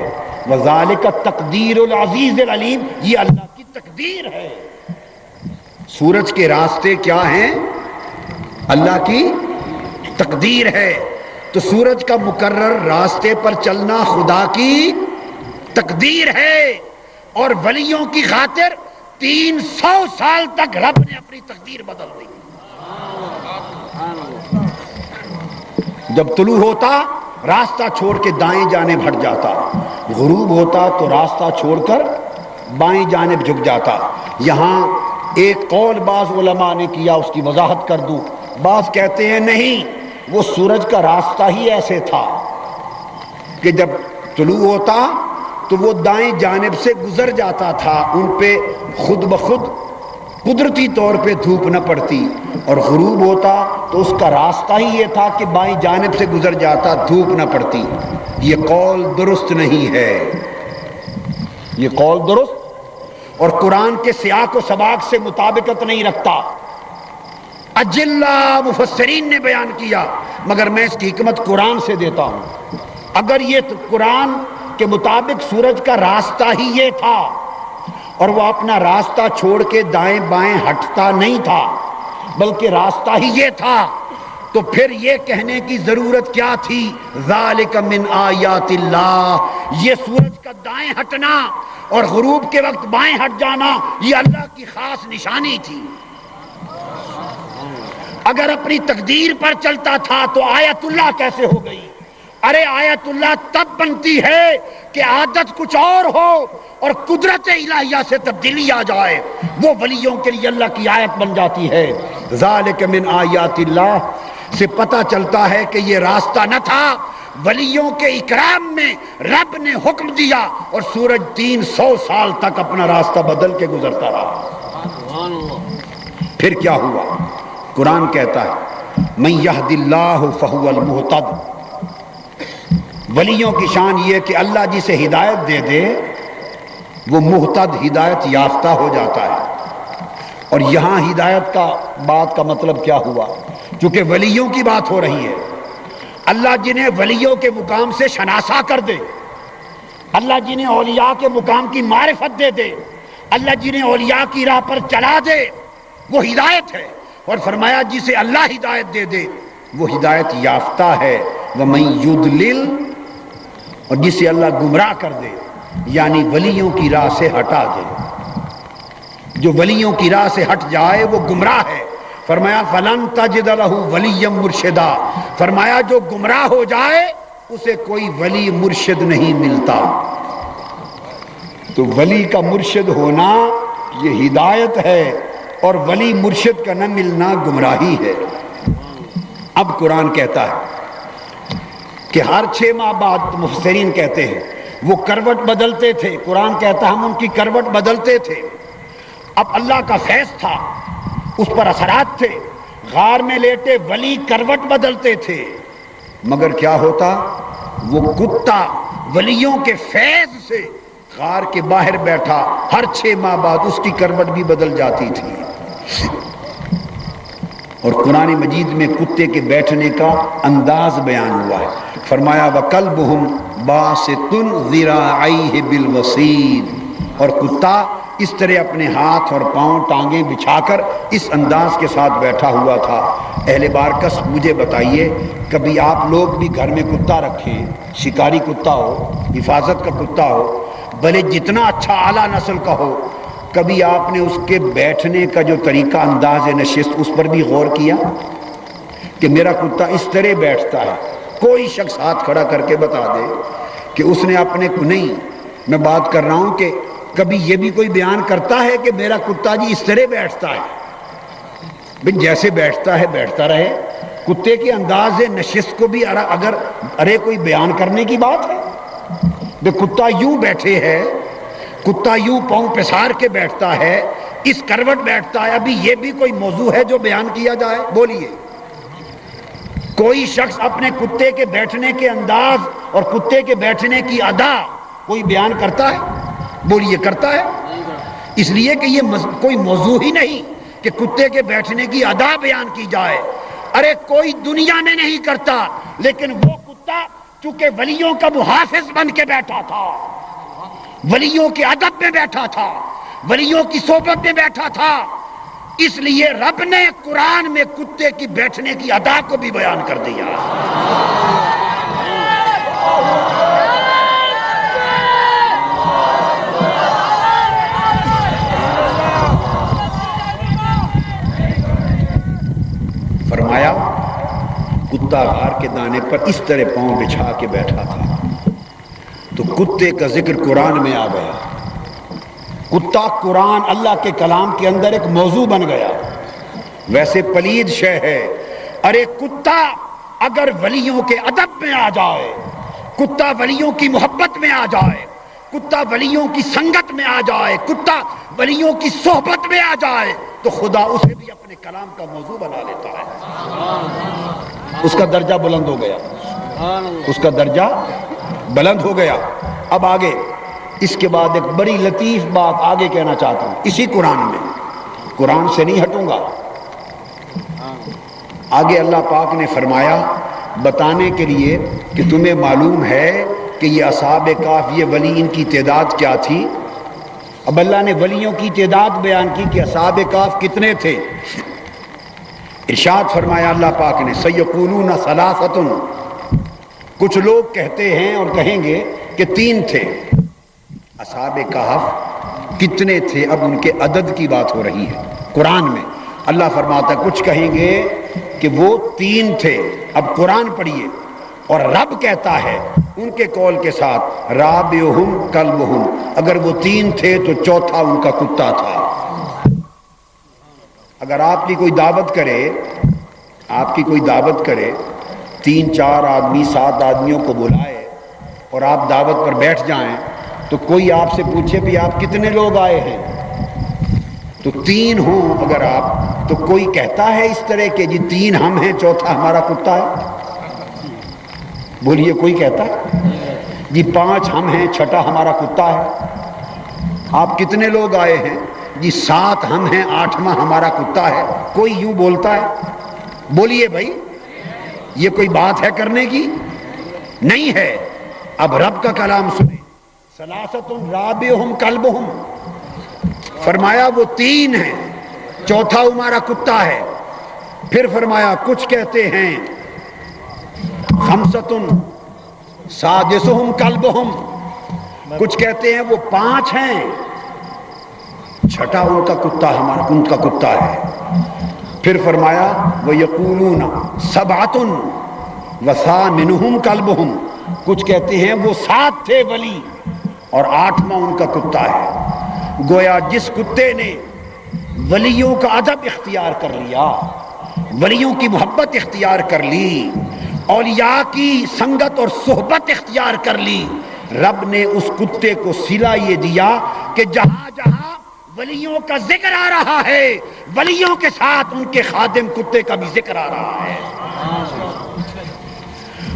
وَذَلِكَ تَقْدِيرُ الْعَزِيزِ الْعَلِيمِ، یہ اللہ کی تقدیر ہے. سورج کے راستے کیا ہیں؟ اللہ کی تقدیر ہے. تو سورج کا مقرر راستے پر چلنا خدا کی تقدیر ہے. اور ولیوں کی خاطر 300 سال تک رب نے اپنی تقدیر بدل دی. جب طلوع ہوتا راستہ چھوڑ کے دائیں جانب ہٹ جاتا، غروب ہوتا تو راستہ چھوڑ کر بائیں جانب جھک جاتا. یہاں ایک قول بعض علماء نے کیا، اس کی وضاحت کر دوں. بعض کہتے ہیں نہیں، وہ سورج کا راستہ ہی ایسے تھا کہ جب طلوع ہوتا تو وہ دائیں جانب سے گزر جاتا تھا، ان پہ خود بخود قدرتی طور پہ دھوپ نہ پڑتی. اور غروب ہوتا تو اس کا راستہ ہی یہ تھا کہ بائیں جانب سے گزر جاتا، دھوپ نہ پڑتی. یہ قول درست نہیں ہے، یہ قول درست اور قرآن کے سیاق و سباق سے مطابقت نہیں رکھتا. اجلہ مفسرین نے بیان کیا، مگر میں اس کی حکمت قرآن سے دیتا ہوں. اگر یہ قرآن کے مطابق سورج کا راستہ ہی یہ تھا اور وہ اپنا راستہ چھوڑ کے دائیں بائیں ہٹتا نہیں تھا بلکہ راستہ ہی یہ تھا، تو پھر یہ کہنے کی ضرورت کیا تھی ذالک من آیات اللہ، یہ سورج کا دائیں ہٹنا اور غروب کے وقت بائیں ہٹ جانا یہ اللہ کی خاص نشانی تھی. اگر اپنی تقدیر پر چلتا تھا تو آیت اللہ کیسے ہو گئی؟ ارے آیت اللہ تب بنتی ہے کہ عادت کچھ اور ہو اور قدرت الہیہ سے تبدیلی آ جائے، وہ ولیوں کے لیے اللہ کی آیت بن جاتی ہے. ذالک من آیات اللہ سے پتہ چلتا ہے کہ یہ راستہ نہ تھا. ولیوں کے اکرام میں رب نے حکم دیا اور سورج 300 سال تک اپنا راستہ بدل کے گزرتا رہا. پھر کیا ہوا؟ قرآن کہتا ہے من یہد اللہ فہو المہتد. ولیوں کی شان یہ کہ اللہ جسے ہدایت دے دے وہ مہتد ہدایت یافتہ ہو جاتا ہے. اور یہاں ہدایت کا بات کا مطلب کیا ہوا؟ چونکہ ولیوں کی بات ہو رہی ہے، اللہ جنہیں ولیوں کے مقام سے شناسا کر دے، اللہ جنہیں اولیاء کے مقام کی معرفت دے دے، اللہ جنہیں اولیاء کی راہ پر چلا دے، وہ ہدایت ہے. اور فرمایا جسے اللہ ہدایت دے دے وہ ہدایت یافتہ ہے. وَمَن يُضْلِلْ، اور جسے اللہ گمراہ کر دے یعنی ولیوں کی راہ سے ہٹا دے، جو ولیوں کی راہ سے ہٹ جائے وہ گمراہ ہے. فرمایا فَلَن تَجِدَ لَهُ وَلِيًّا مُرْشِدًا، فرمایا جو گمراہ ہو جائے اسے کوئی ولی مرشد نہیں ملتا. تو ولی کا مرشد ہونا یہ ہدایت ہے اور ولی مرشد کا نہ ملنا گمراہی ہے. اب قرآن کہتا ہے کہ ہر 6 ماہ بعد مفسرین کہتے ہیں وہ کروٹ بدلتے تھے. قرآن کہتا ہے ہم ان کی کروٹ بدلتے تھے. اب اللہ کا فیض تھا، اس پر اثرات تھے. غار میں لیٹے ولی کروٹ بدلتے تھے، مگر کیا ہوتا؟ وہ کتا ولیوں کے فیض سے غار کے باہر بیٹھا، ہر 6 ماہ بعد اس کی کروٹ بھی بدل جاتی تھی. اور قرآن مجید میں کتے کے بیٹھنے کا انداز بیان ہوا ہے. فرمایا وَقَلْبُهُمْ بَاسِطٌ ذِرَاعَيْهِ بِالْوَصِيدِ، اور کتا اس طرح اپنے ہاتھ اور پاؤں ٹانگیں بچھا کر اس انداز کے ساتھ بیٹھا ہوا تھا. اہل بارکس مجھے بتائیے کبھی آپ لوگ بھی گھر میں کتا رکھیں، شکاری کتا ہو، حفاظت کا کتا ہو، بھلے جتنا اچھا اعلیٰ نسل کا ہو، کبھی آپ نے اس کے بیٹھنے کا جو طریقہ انداز نشست اس پر بھی غور کیا کہ میرا کتا اس طرح بیٹھتا ہے؟ کوئی شخص ہاتھ کھڑا کر کے بتا دے کہ اس نے اپنے کو، نہیں میں بات کر رہا ہوں کہ کبھی یہ بھی کوئی بیان کرتا ہے کہ میرا کتا جی اس طرح بیٹھتا ہے؟ بھئی جیسے بیٹھتا ہے بیٹھتا رہے. کتے کے انداز نشست کو بھی اگر ارے کوئی بیان کرنے کی بات ہے؟ بھئی کتا یوں بیٹھے ہے، کتا یوں پاؤں پسار کے بیٹھتا ہے، اس کروٹ بیٹھتا ہے، ابھی یہ بھی کوئی موضوع ہے جو بیان کیا جائے؟ بولیے کوئی شخص اپنے کتے کے بیٹھنے کے انداز اور کتے کے بیٹھنے کی ادا کوئی بیان کرتا ہے؟ بولیے کرتا ہے؟ اس لیے کہ یہ کوئی موضوع ہی نہیں کہ کتے کے بیٹھنے کی ادا بیان کی جائے. ارے کوئی دنیا میں نہیں کرتا، لیکن وہ کتا چونکہ ولیوں کا محافظ بن کے بیٹھا تھا، ولیوں کے ادب میں بیٹھا تھا، ولیوں کی صحبت میں بیٹھا تھا، اس لیے رب نے قرآن میں کتے کی بیٹھنے کی ادا کو بھی بیان کر دیا۔ فرمایا کتا غار کے دانے پر اس طرح پاؤں بچھا کے بیٹھا تھا تو کتے کا ذکر قرآن میں آ گیا۔ کتا قرآن اللہ کے کلام کے اندر ایک موضوع بن گیا، ویسے پلید شے ہے۔ ارے کتا اگر ولیوں کے ادب میں آ جائے، کتا ولیوں کی محبت میں آ جائے، کتا ولیوں کی سنگت میں آ جائے، کتا ولیوں کی صحبت میں آ جائے تو خدا اسے بھی اپنے کلام کا موضوع بنا لیتا ہے۔ اس کا درجہ بلند ہو گیا، اس کا درجہ بلند ہو گیا۔ اب آگے اس کے بعد ایک بڑی لطیف بات آگے کہنا چاہتا ہوں، اسی قرآن میں، قرآن سے نہیں ہٹوں گا۔ آگے اللہ پاک نے فرمایا بتانے کے لیے کہ تمہیں معلوم ہے کہ یہ اصحاب کہف، یہ ولی، ان کی تعداد کیا تھی۔ اب اللہ نے ولیوں کی تعداد بیان کی کہ اصحاب کہف کتنے تھے۔ ارشاد فرمایا اللہ پاک نے سیقولون ثلاثۃ، کچھ لوگ کہتے ہیں اور کہیں گے کہ 3 تھے۔ اصحاب کہف کتنے تھے، اب ان کے عدد کی بات ہو رہی ہے قرآن میں۔ اللہ فرماتا ہے کچھ کہیں گے کہ وہ 3 تھے۔ اب قرآن پڑھیے، اور رب کہتا ہے ان کے قول کے ساتھ رابعہم کلبہم، اگر وہ 3 تھے تو چوتھا ان کا کتا تھا۔ اگر آپ کی کوئی دعوت کرے، آپ کی کوئی دعوت کرے، 3 4 آدمی 7 آدمیوں کو بلائے اور آپ دعوت پر بیٹھ جائیں تو کوئی آپ سے پوچھے بھی آپ کتنے لوگ آئے ہیں تو 3 ہوں اگر آپ، تو کوئی کہتا ہے اس طرح کہ جی 3 ہم ہیں چوتھا ہمارا کتا ہے؟ بولیے کوئی کہتا ہے؟ جی 5 ہم ہیں چھٹا ہمارا کتا ہے۔ آپ کتنے لوگ آئے ہیں؟ جی 7 ہم ہیں 8واں ہمارا کتا ہے۔ کوئی یوں بولتا ہے؟ بولیے بھائی، یہ کوئی بات ہے کرنے کی؟ نہیں ہے۔ اب رب کا کلام سنیں، ثلاثۃ رابعہم کلبہم، فرمایا وہ 3 ہیں، چوتھا ہمارا کتا ہے۔ پھر فرمایا کچھ کہتے ہیں خمسۃ سادسہم کلبہم، کچھ کہتے ہیں وہ 5 ہیں، چھٹا ان کا کتا ہمارا، ان کا کتا ہے۔ پھر فرمایا وَيَقُولُونَ سَبْعَةٌ وَثَامِنُهُمْ كَلْبُهُمْ، کچھ کہتے ہیں وہ 7 تھے ولی اور 8واں ان کا کتا ہے۔ گویا جس کتے نے ولیوں کا ادب اختیار کر لیا، ولیوں کی محبت اختیار کر لی، اولیاء کی سنگت اور صحبت اختیار کر لی، رب نے اس کتے کو صلہ یہ دیا کہ جہاں جہاں ولیوں کا ذکر آ رہا ہے، ولیوں کے ساتھ ان کے خادم کتے کا بھی ذکر آ رہا ہے۔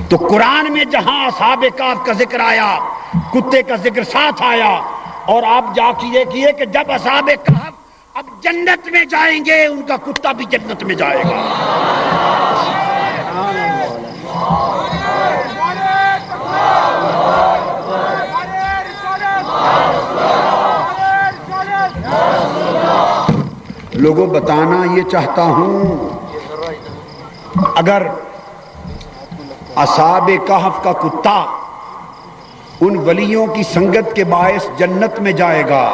تو قرآن میں جہاں اصحاب کہف کا ذکر آیا، کتے کا ذکر ساتھ آیا، اور آپ جا کے دیکھیے کہ جب اصحاب کہف اب جنت میں جائیں گے ان کا کتا بھی جنت میں جائے گا۔ لوگوں بتانا یہ چاہتا ہوں، اگر اصحاب کہف کا کتا ان ولیوں کی سنگت کے باعث جنت میں جائے گا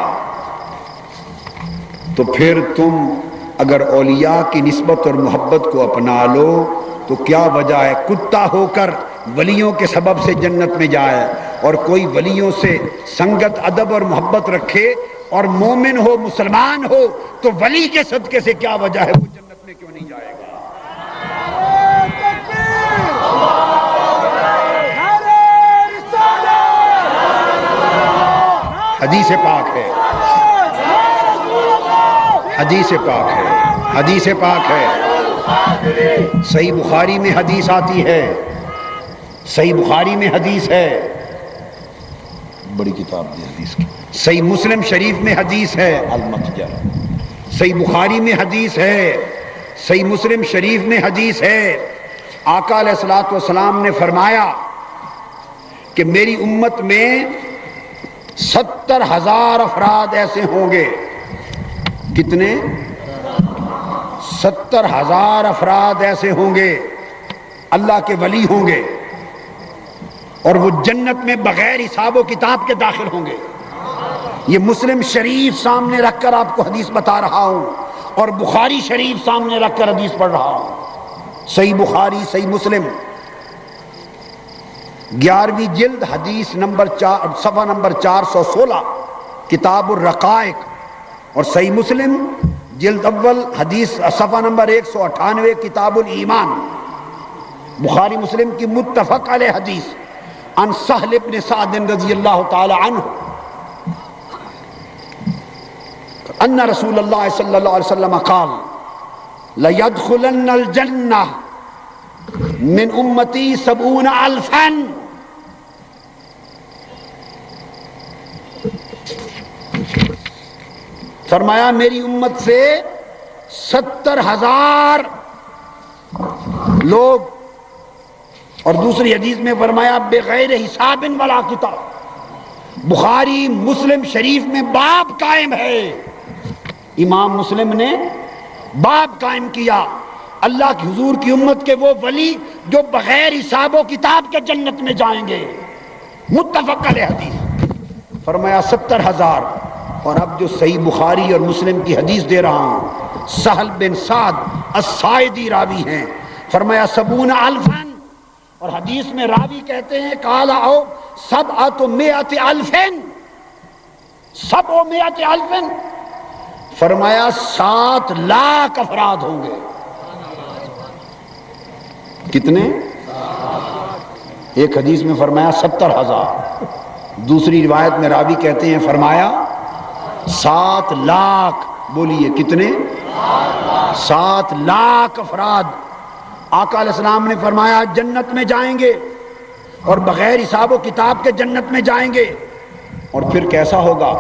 تو پھر تم اگر اولیاء کی نسبت اور محبت کو اپنا لو تو کیا وجہ ہے کتا ہو کر ولیوں کے سبب سے جنت میں جائے، اور کوئی ولیوں سے سنگت ادب اور محبت رکھے اور مومن ہو مسلمان ہو تو ولی کے صدقے سے کیا وجہ ہے وہ جنت میں کیوں نہیں جائے گا؟ حدیث پاک ہے، حدیث پاک ہے، حدیث پاک ہے، صحیح بخاری میں حدیث آتی ہے، صحیح بخاری میں حدیث ہے، بڑی کتاب دی حدیث کی، صحیح مسلم شریف میں حدیث ہے المتجر، صحیح بخاری میں حدیث ہے، صحیح مسلم شریف میں حدیث ہے۔ آقا علیہ الصلوۃ والسلام نے فرمایا کہ میری امت میں 70,000 افراد ایسے ہوں گے. کتنے؟ 70,000 افراد ایسے ہوں گے اللہ کے ولی ہوں گے، اور وہ جنت میں بغیر حساب و کتاب کے داخل ہوں گے. یہ مسلم شریف سامنے رکھ کر آپ کو حدیث بتا رہا ہوں، اور بخاری شریف سامنے رکھ کر حدیث پڑھ رہا ہوں. صحیح بخاری، صحیح مسلم، 11ویں جلد حدیث نمبر 4 صفحہ نمبر 416 کتاب الرقائق، اور صحیح مسلم جلد اول حدیث صفحہ نمبر 198 کتاب الایمان. بخاری مسلم کی متفق علیہ حدیث عن سہل بن سعد رضی اللہ تعالی عنہ ان رسول اللہ صلی اللہ علیہ وسلم قال لَيَدْخُلَنَّ الْجَنَّةِ من امتی 70,000. فرمایا میری امت سے 70,000 لوگ، اور دوسری حدیث میں فرمایا بغیر حساب ولا کتاب. بخاری مسلم شریف میں باب قائم ہے، امام مسلم نے باب قائم کیا اللہ کی حضور کی امت کے وہ ولی جو بغیر حساب و کتاب کے جنت میں جائیں گے. متفق علیہ حدیث. فرمایا 70,000. اور اب جو صحیح بخاری اور مسلم کی حدیث دے رہا ہوں، سہل بن سعد الساعدی راوی ہیں، فرمایا 70,000. اور حدیث میں راوی کہتے ہیں قال او 700,000 700,000. فرمایا 7 لاکھ افراد ہوں گے. کتنے؟ ایک حدیث میں فرمایا 70,000، دوسری روایت میں راوی کہتے ہیں فرمایا 7 لاکھ. بولیے کتنے؟ 7 لاکھ افراد آقا علیہ السلام نے فرمایا جنت میں جائیں گے، اور بغیر حساب و کتاب کے جنت میں جائیں گے. اور پھر کیسا ہوگا؟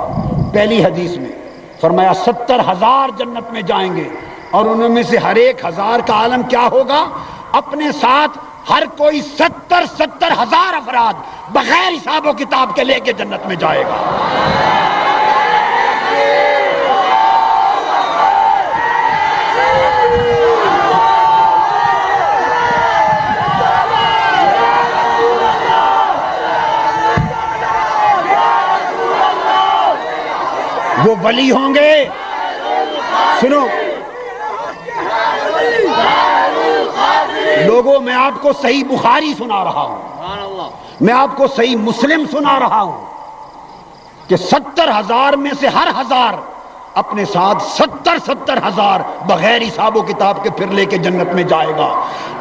پہلی حدیث میں فرمایا 70,000 جنت میں جائیں گے، اور ان میں سے ہر ایک 1000 کا عالم کیا ہوگا؟ اپنے ساتھ ہر کوئی 70,000 افراد بغیر حساب و کتاب کے لے کے جنت میں جائے گا. وہ ولی ہوں گے. سنو لوگوں، میں آپ کو صحیح بخاری سنا رہا ہوں، میں آپ کو صحیح مسلم سنا رہا ہوں کہ 70,000 میں سے ہر 1000 اپنے ساتھ 70,000 بغیر حساب و کتاب کے پھر لے کے جنت میں جائے گا.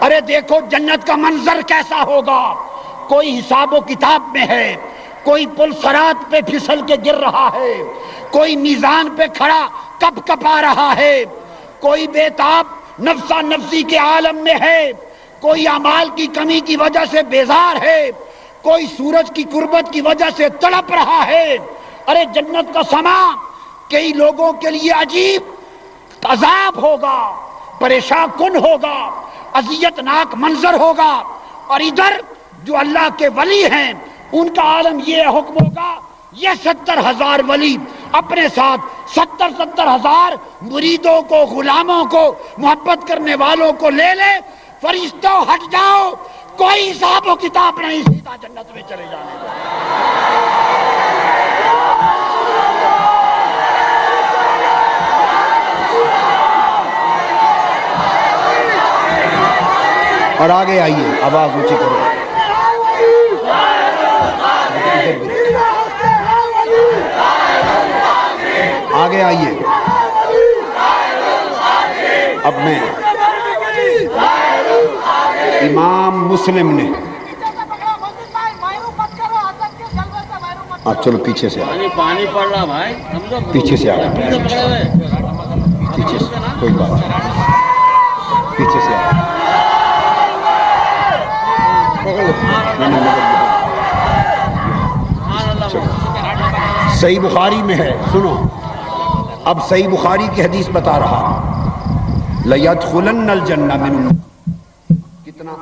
ارے دیکھو جنت کا منظر کیسا ہوگا. کوئی حساب و کتاب میں ہے، کوئی پل صراط پہ پھسل کے گر رہا ہے، کوئی میزان پہ کھڑا کپ کپا رہا ہے، کوئی بےتاب نفسا نفسی کے عالم میں ہے، کوئی اعمال کی کمی کی وجہ سے بیزار ہے، کوئی سورج کی قربت کی وجہ سے تڑپ رہا ہے. ارے جنت کا سما کئی لوگوں کے لیے عجیب عذاب ہوگا، پریشان کن ہوگا، اذیت ناک منظر ہوگا. اور ادھر جو اللہ کے ولی ہیں ان کا عالم یہ حکم ہوگا، یہ 70,000 ولی اپنے ساتھ 70,000 مریدوں کو، غلاموں کو، محبت کرنے والوں کو لے لے. فرشتوں ہٹ جاؤ، کوئی حساب و کتاب نہیں، سیدھا جنت میں چلے جانے دو. اور آگے آئیے، آواز اونچی کرو. آگے آئیے. اب میں امام مسلم نے، چلو پیچھے سے پانی پڑ رہا بھائی، پیچھے سے پیچھے سے کوئی بات نہیں، پیچھے سے صحیح بخاری میں ہے. سنو اب صحیح بخاری کی حدیث بتا رہا. لَيَدْخُلَنَّ الْجَنَّةَ مِنْ کتنا؟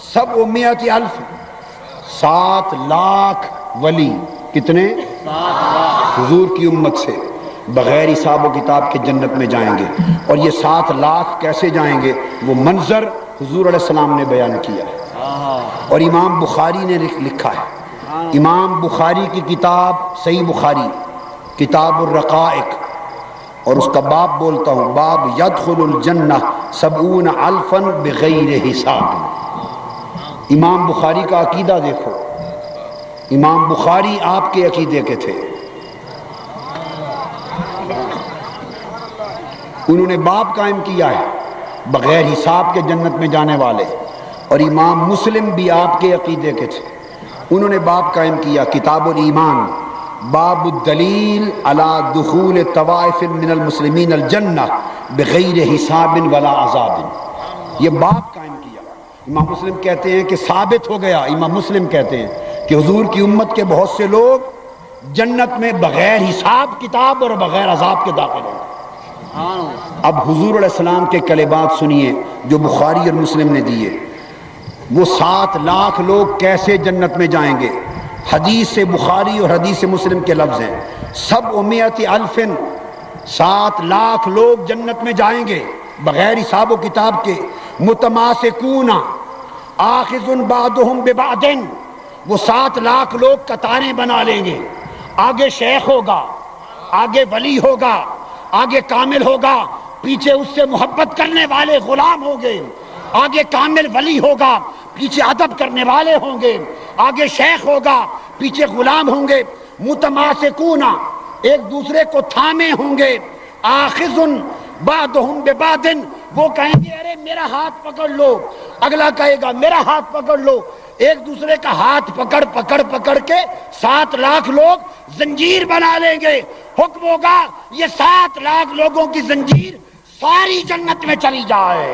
700,000 7 لاکھ ولی. کتنے؟ حضور کی امت سے بغیر حساب و کتاب کے جنت میں جائیں گے. اور یہ 7 لاکھ کیسے جائیں گے؟ وہ منظر حضور علیہ السلام نے بیان کیا ہے اور امام بخاری نے لکھا ہے. امام بخاری کی کتاب صحیح بخاری کتاب الرقائق، اور اس کا باب بولتا ہوں، باب یدخل الجنہ 70,000 بغیر حساب. امام بخاری کا عقیدہ دیکھو، امام بخاری آپ کے عقیدے کے تھے. انہوں نے باب قائم کیا ہے بغیر حساب کے جنت میں جانے والے. اور امام مسلم بھی آپ کے عقیدے کے تھے، انہوں نے باب قائم کیا کتاب الایمان، باب الدلیل علی دخول طوائف من المسلمین الجنہ بغیر حساب ولا عذاب. یہ باب قائم کیا. امام مسلم کہتے ہیں کہ ثابت ہو گیا، امام مسلم کہتے ہیں کہ حضور کی امت کے بہت سے لوگ جنت میں بغیر حساب کتاب اور بغیر عذاب کے داخل ہوں گے. اب حضور علیہ السلام کے کلمات سنیے جو بخاری اور مسلم نے دیے. وہ 7 لاکھ لوگ کیسے جنت میں جائیں گے؟ حدیث سے بخاری اور حدیث سے مسلم کے لفظ ہیں. 700,000 7 لاکھ لوگ جنت میں جائیں گے بغیر حساب و کتاب کے. متماسکون آخذ بعضهم ببعض، وہ 7 لاکھ لوگ قطاریں بنا لیں گے. آگے شیخ ہوگا، آگے ولی ہوگا، آگے کامل ہوگا، پیچھے اس سے محبت کرنے والے غلام ہوں گے. آگے کامل ولی ہوگا، پیچھے ادب کرنے والے ہوں گے. آگے شیخ ہوگا، پیچھے غلام ہوں گے. متماسکون، ایک دوسرے کو تھامے ہوں گے. آخذ بعضهم ببعض، وہ کہیں گے ارے میرا ہاتھ پکڑ لو، اگلا کہے گا میرا ہاتھ پکڑ لو. ایک دوسرے کا ہاتھ پکڑ پکڑ پکڑ کے 7 لاکھ لوگ زنجیر بنا لیں گے. حکم ہوگا یہ 7 لاکھ لوگوں کی زنجیر ساری جنت میں چلی جائے.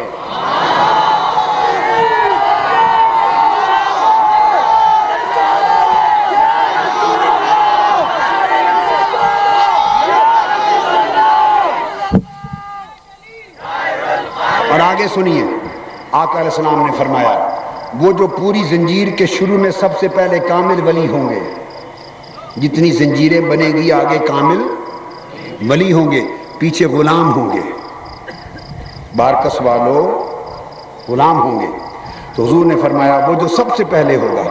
اور آگے سنیے، آقا علیہ السلام نے فرمایا وہ جو پوری زنجیر کے شروع میں سب سے پہلے کامل ولی ہوں گے، جتنی زنجیریں بنے گی آگے کامل ولی ہوں گے، پیچھے غلام ہوں گے، بارکس والوں غلام ہوں گے. تو حضور نے فرمایا وہ جو سب سے پہلے ہوگا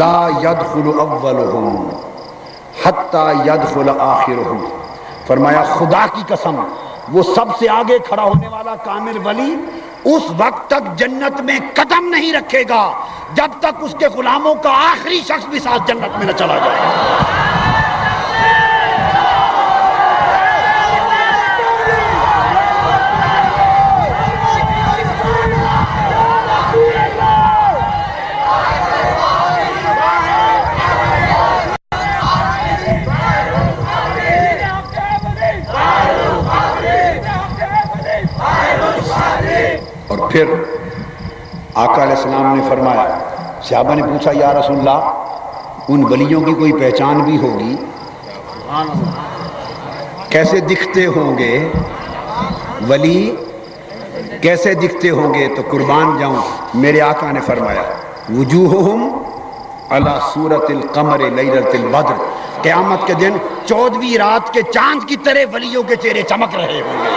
لا يدخل اولهم حتی يدخل آخرهم، فرمایا خدا کی قسم وہ سب سے آگے کھڑا ہونے والا کامل ولی اس وقت تک جنت میں قدم نہیں رکھے گا جب تک اس کے غلاموں کا آخری شخص بھی ساتھ جنت میں نہ چلا جائے. اور پھر آقا علیہ السلام نے فرمایا، صحابہ نے پوچھا یا رسول اللہ ان ولیوں کی کوئی پہچان بھی ہوگی؟ کیسے دکھتے ہوں گے ولی، کیسے دکھتے ہوں گے؟ تو قربان جاؤں میرے آقا نے فرمایا وجوہہم علی صورت القمر لیلۃ البدر، قیامت کے دن 14ویں رات کے چاند کی طرح ولیوں کے چہرے چمک رہے ہوں گے.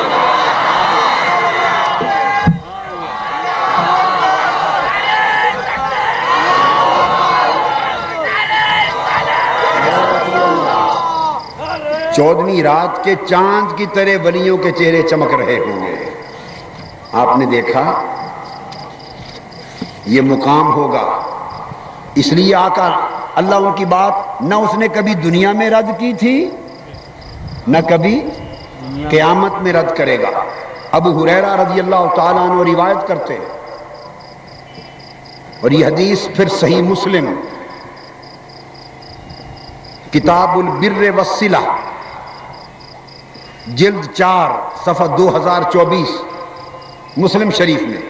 چودہویں رات کے چاند کی طرح ولیوں کے چہرے چمک رہے ہوں گے. آپ نے دیکھا یہ مقام ہوگا، اس لیے آقا اللہ ان کی بات نہ اس نے کبھی دنیا میں رد کی تھی نہ کبھی قیامت میں رد کرے گا. ابو ہریرہ رضی اللہ تعالیٰ عنہ روایت کرتے، اور یہ حدیث پھر صحیح مسلم کتاب البر والصلہ جلد 4 صفحہ 2024 مسلم شریف میں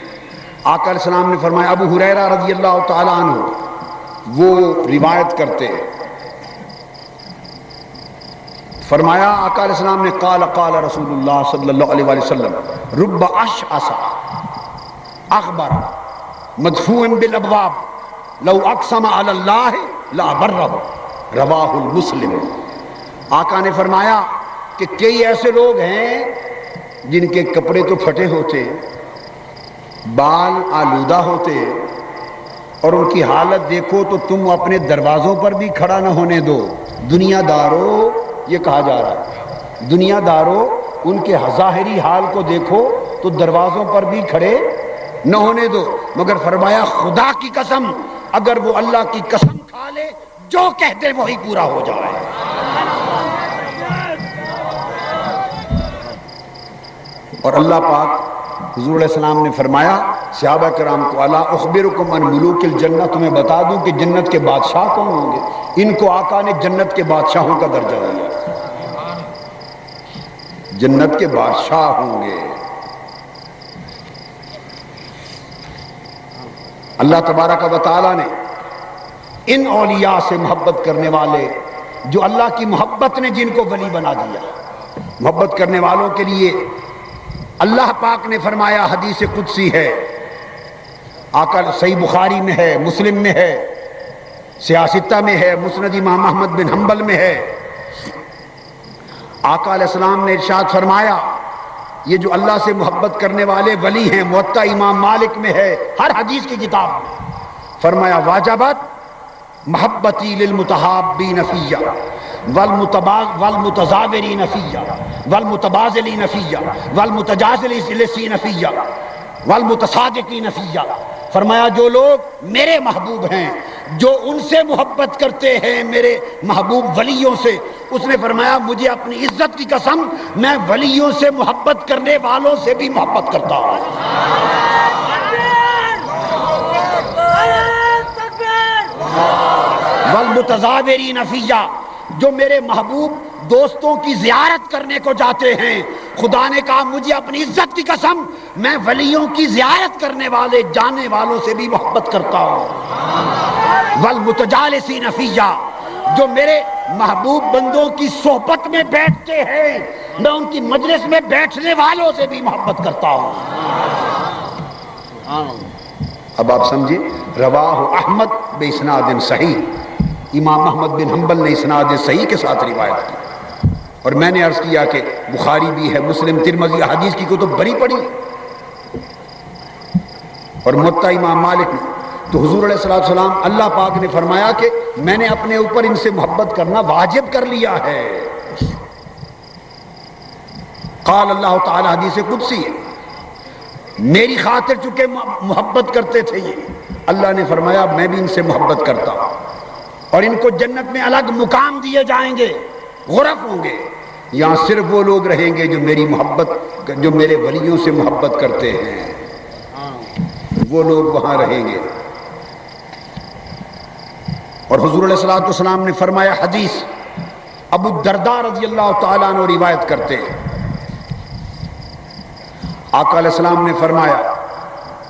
آقا علیہ السلام نے فرمایا، ابو ہریرہ رضی اللہ تعالیٰ عنہ وہ روایت کرتے، فرمایا آقا علیہ السلام نے قال قال رسول اللہ صلی اللہ علیہ وآلہ وسلم رب اشعث اخبر مدفوع بالابواب لو اقسم علی اللہ لابرہ، رواہ المسلم. آقا نے فرمایا کہ کئی ایسے لوگ ہیں جن کے کپڑے تو پھٹے ہوتے، بال آلودہ ہوتے، اور ان کی حالت دیکھو تو تم اپنے دروازوں پر بھی کھڑا نہ ہونے دو۔ دنیا دارو، یہ کہا جا رہا ہے، دنیا دارو ان کے ظاہری حال کو دیکھو تو دروازوں پر بھی کھڑے نہ ہونے دو، مگر فرمایا خدا کی قسم اگر وہ اللہ کی قسم کھا لے جو کہتے وہی پورا ہو جائے۔ اور اللہ پاک حضور علیہ السلام نے فرمایا صحابہ کرام کو، الا اخبرکم عن ملوک الجنہ، تمہیں بتا دوں کہ جنت کے بادشاہ کون ہوں گے؟ ان کو آقا نے جنت کے بادشاہوں کا درجہ دیا، جنت کے بادشاہ ہوں گے۔ اللہ تبارک و تعالیٰ نے ان اولیاء سے محبت کرنے والے، جو اللہ کی محبت نے جن کو ولی بنا دیا، محبت کرنے والوں کے لیے اللہ پاک نے فرمایا، حدیث قدسی ہے، آقا صحیح بخاری میں ہے، مسلم میں ہے، سیاستہ میں ہے، مسند امام احمد بن حنبل میں ہے، آقا علیہ السلام نے ارشاد فرمایا یہ جو اللہ سے محبت کرنے والے ولی ہیں، موطا امام مالک میں ہے، ہر حدیث کی کتاب میں فرمایا واجبت محبتی للمتحابین فیہ والمتزاورین فیہ والمتبازلین فیہ والمتجازلین فیہ والمتصادقین فیہ، فرمایا جو لوگ میرے محبوب ہیں، جو ان سے محبت کرتے ہیں میرے محبوب ولیوں سے، اس نے فرمایا مجھے اپنی عزت کی قسم میں ولیوں سے محبت کرنے والوں سے بھی محبت کرتا ہوں۔ والمتزاورین فیہ، جو میرے محبوب دوستوں کی زیارت کرنے کو جاتے ہیں، خدا نے کہا مجھے اپنی عزت کی قسم میں ولیوں کی زیارت کرنے والے جانے والوں سے بھی محبت کرتا ہوں۔ والمتجالسین فیہ، جو میرے محبوب بندوں کی صحبت میں بیٹھتے ہیں میں ان کی مجلس میں بیٹھنے والوں سے بھی محبت کرتا ہوں۔ اب آپ سمجھے، رواہ احمد باسناد صحیح، امام احمد بن حنبل نے اسناد صحیح کے ساتھ روایت کی، اور میں نے عرض کیا کہ بخاری بھی ہے، مسلم، ترمذی، حدیث کی کتب بڑی پڑی، اور موطا امام مالک نے تو حضور علیہ السلام اللہ پاک نے فرمایا کہ میں نے اپنے اوپر ان سے محبت کرنا واجب کر لیا ہے۔ قال اللہ تعالی، حدیث قدسی ہے، میری خاطر چونکہ محبت کرتے تھے یہ، اللہ نے فرمایا میں بھی ان سے محبت کرتا ہوں، اور ان کو جنت میں الگ مقام دیے جائیں گے، غرف ہوں گے، یہاں صرف وہ لوگ رہیں گے جو میری محبت، جو میرے ولیوں سے محبت کرتے ہیں، وہ لوگ وہاں رہیں گے۔ اور حضور علیہ السلام نے فرمایا، حدیث ابو الدرداء رضی اللہ تعالیٰ عنہ روایت کرتے ہیں، آقا علیہ السلام نے فرمایا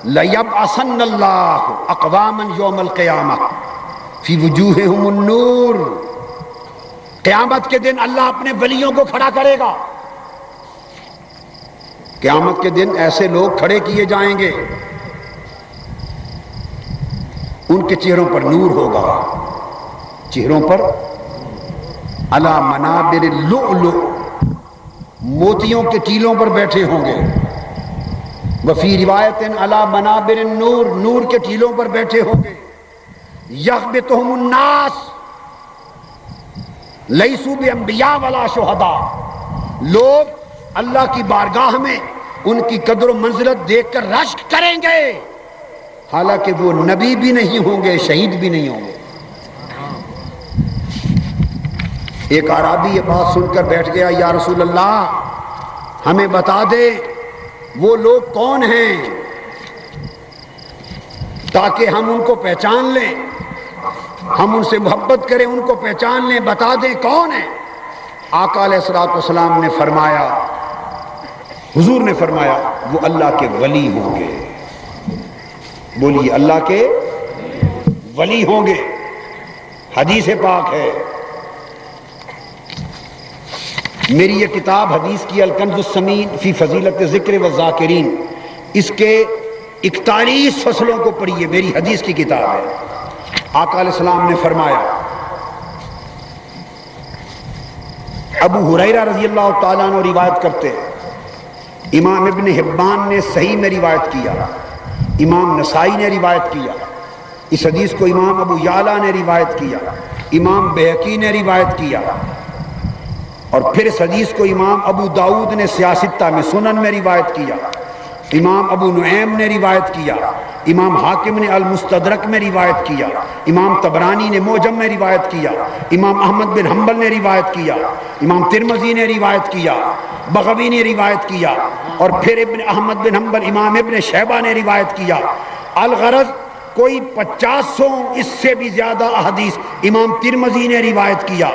لَيَبْعَثَنَّ اللَّهُ أَقْوَامًا يَوْمَ الْقِيَامَةِ فِي وُجُوهِهُمُ النُّورُ، قیامت کے دن اللہ اپنے ولیوں کو کھڑا کرے گا، قیامت کے دن ایسے لوگ کھڑے کیے جائیں گے ان کے چہروں پر نور ہوگا، چہروں پر علی منابر اللؤلؤ، موتیوں کے ٹیلوں پر بیٹھے ہوں گے، وفی روایت علی منابر النور، نور کے ٹیلوں پر بیٹھے ہوں گے، یغبطہم الناس لیسوا بانبیاء ولا شہداء، لوگ اللہ کی بارگاہ میں ان کی قدر و منزلت دیکھ کر رشک کریں گے، حالانکہ وہ نبی بھی نہیں ہوں گے، شہید بھی نہیں ہوں گے۔ ایک اعرابی یہ بات سن کر بیٹھ گیا، یا رسول اللہ ہمیں بتا دے وہ لوگ کون ہیں تاکہ ہم ان کو پہچان لیں، ہم ان سے محبت کریں، ان کو پہچان لیں، بتا دیں کون ہیں۔ آقا علیہ السلام نے فرمایا، حضور نے فرمایا وہ اللہ کے ولی ہوں گے، بولیے اللہ کے ولی ہوں گے، حدیث پاک ہے۔ میری یہ کتاب حدیث کی الکنز الثمین فی فضیلت ذکر والذاکرین، اس کے 41 فصلوں کو پڑھیے، میری حدیث کی کتاب ہے۔ آقا علیہ السلام نے فرمایا ابو ہریرہ رضی اللہ تعالیٰ عنہ روایت کرتے ہیں، امام ابن حبان نے صحیح میں روایت کیا، امام نسائی نے روایت کیا، اس حدیث کو امام ابو یعلا نے روایت کیا، امام بہقی نے روایت کیا، اور پھر اس حدیث کو امام ابو داؤد نے سیاستہ میں سنن میں روایت کیا، امام ابو نعیم نے روایت کیا، امام حاکم نے المستدرک میں روایت کیا، امام طبرانی نے معجم میں روایت کیا، امام احمد بن حنبل نے روایت کیا، امام ترمذی نے روایت کیا، بغوی نے روایت کیا، اور پھر ابن احمد بن حنبل امام ابن شیبہ نے روایت کیا۔ الغرض کوئی 500 اس سے بھی زیادہ احادیث امام ترمذی نے روایت کیا،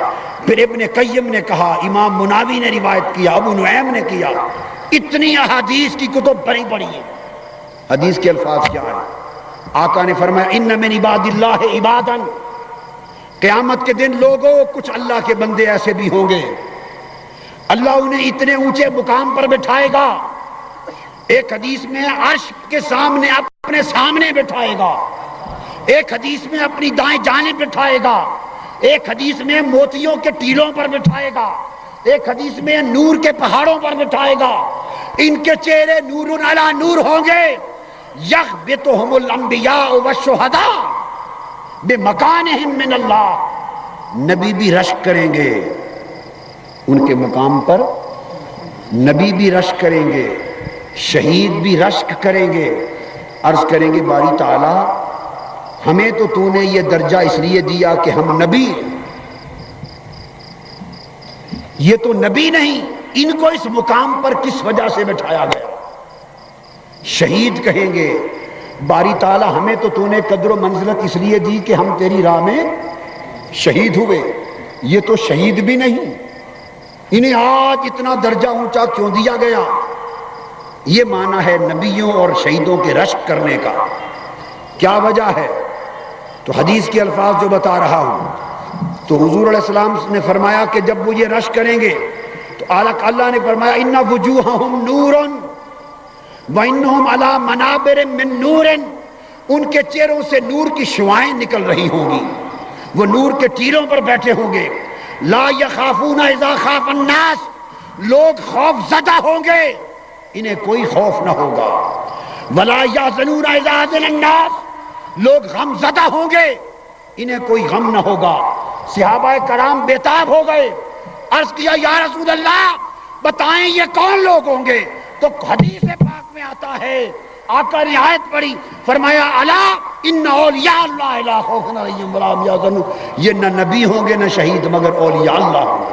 پھر ابن قیم نے کہا، امام مناوی نے روایت کیا، ابو نعیم نے کیا، اتنی احادیث کی کتب بڑی بڑی ہیں۔ حدیث کے الفاظ کیا ہیں؟ آقا نے فرمایا ان من عباد اللہ عبادا، قیامت کے دن لوگوں کچھ اللہ کے بندے ایسے بھی ہوں گے اللہ انہیں اتنے اونچے مقام پر بٹھائے گا، ایک حدیث میں عرش کے سامنے اپنے سامنے بٹھائے گا، ایک حدیث میں اپنی دائیں جانب بٹھائے گا، ایک حدیث میں موتیوں کے ٹیلوں پر بٹھائے گا، ایک حدیث میں نور کے پہاڑوں پر بٹھائے گا، ان کے چہرے نور علی نور ہوں گے، یغبطہم الانبیاء والشہداء بمکانہم من اللہ، نبی بھی رشک کریں گے ان کے مقام پر، نبی بھی رشک کریں گے، شہید بھی رشک کریں گے، عرض کریں گے باری تعالی ہمیں تو نے یہ درجہ اس لیے دیا کہ ہم نبی، یہ تو نبی نہیں، ان کو اس مقام پر کس وجہ سے بٹھایا گیا؟ شہید کہیں گے باری تعالی ہمیں تو نے قدر و منزلت اس لیے دی کہ ہم تیری راہ میں شہید ہوئے، یہ تو شہید بھی نہیں، انہیں آج اتنا درجہ اونچا کیوں دیا گیا؟ یہ معنی ہے نبیوں اور شہیدوں کے رشک کرنے کا۔ کیا وجہ ہے؟ تو حدیث کے الفاظ جو بتا رہا ہوں، تو حضور علیہ السلام نے فرمایا کہ جب وہ یہ رشک کریں گے تو اللہ نے فرمایا ان وجوہہم نور وانہم علی منابر من نور، ان کے چہروں سے نور کی شعاعیں نکل رہی ہوں گی، وہ نور کے ٹیلوں پر بیٹھے ہوں گے، لا یخافون اذا خاف الناس، لوگ خوف زدہ ہوں گے انہیں کوئی خوف نہ ہوگا، ولا یحزنون اذا حزن الناس، لوگ غم زدہ ہوں گے انہیں کوئی غم نہ ہوگا۔ صحابہ کرام بےتاب ہو گئے، عرض کیا یا رسول اللہ بتائیں یہ کون لوگ ہوں گے؟ تو حدیث پاک میں آتا ہے، آقا نے آیت پڑھی، فرمایا الا ان اولیاء اللہ لا خوف علیہم ولا هم یحزنون، یہ نہ نبی ہوں گے نہ شہید مگر اولیاء اللہ ہوں گے۔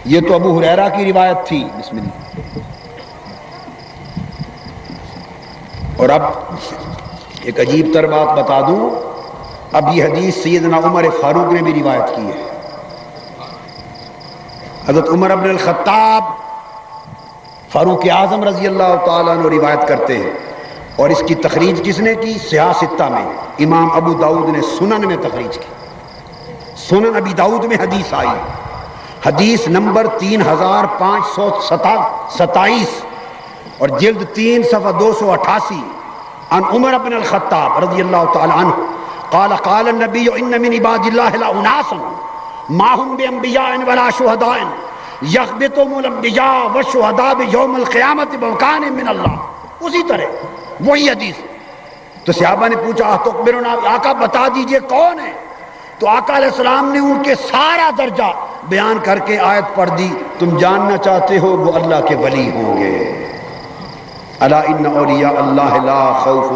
یہ تو ابو ہریرہ کی روایت تھی، بسم اللہ۔ اور اب ایک عجیب تر بات بتا دوں، اب یہ حدیث سیدنا عمر فاروق نے بھی روایت کی ہے۔ حضرت عمر بن الخطاب فاروق اعظم رضی اللہ تعالیٰ عنہ روایت کرتے ہیں، اور اس کی تخریج کس نے کی؟ سیاہ ستہ میں امام ابو داؤد نے سنن میں تخریج کی، سنن ابی داؤد میں حدیث آئی، حدیث نمبر 3527 اور جلد 3 صفحہ 288، عن عمر بن الخطاب رضی اللہ تعالی عنہ قال قال النبی ان من عباد اللہ لاناسا ما هم بانبیاء ولا شہداء یغبطهم الانبیاء والشہداء بیوم القیامت بمکان من اللہ، اسی طرح وہی حدیث۔ تو صحابہ نے پوچھا تخبرنا، آقا بتا دیجئے کون ہے؟ تو آقا علیہ السلام نے ان کے سارا درجہ بیان کر کے آیت پڑھ دی، تم جاننا چاہتے ہو وہ اللہ کے ولی ہوں گے، الا ان اولیاء اللہ لا خوف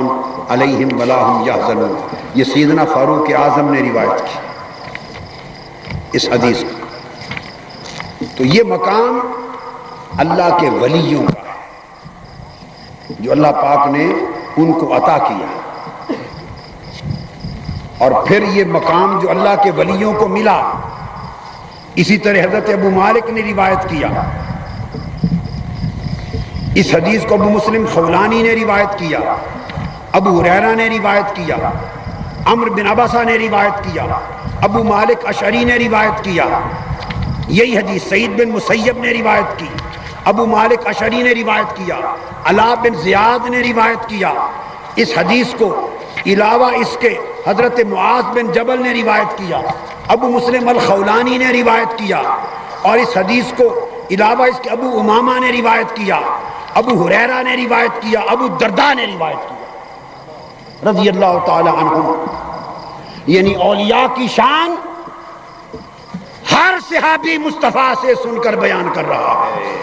علیہم ولا هم یحزنون۔ یہ سیدنا فاروق اعظم نے روایت کی اس حدیث کو۔ تو یہ مقام اللہ کے ولیوں کا ہے جو اللہ پاک نے ان کو عطا کیا، اور پھر یہ مقام جو اللہ کے ولیوں کو ملا، اسی طرح حضرت ابو مالک نے روایت کیا، اس حدیث کو ابو مسلم خولانی نے روایت کیا، ابو ہریرہ نے روایت کیا، عمر بن عبسہ نے روایت کیا، ابو مالک اشعری نے روایت کیا، یہی حدیث سعید بن مسیب نے روایت کی، ابو مالک اشعری نے روایت کیا، علاء بن زیاد نے روایت کیا، اس حدیث کو علاوہ اس کے حضرت معاذ بن جبل نے روایت کیا، ابو مسلم الخولانی نے روایت کیا، اور اس حدیث کو علاوہ اس کے ابو امامہ نے روایت کیا، ابو ہریرہ نے روایت کیا، ابو درداء نے روایت کیا رضی اللہ تعالی عنہم۔ یعنی اولیاء کی شان ہر صحابی مصطفیٰ سے سن کر بیان کر رہا ہے۔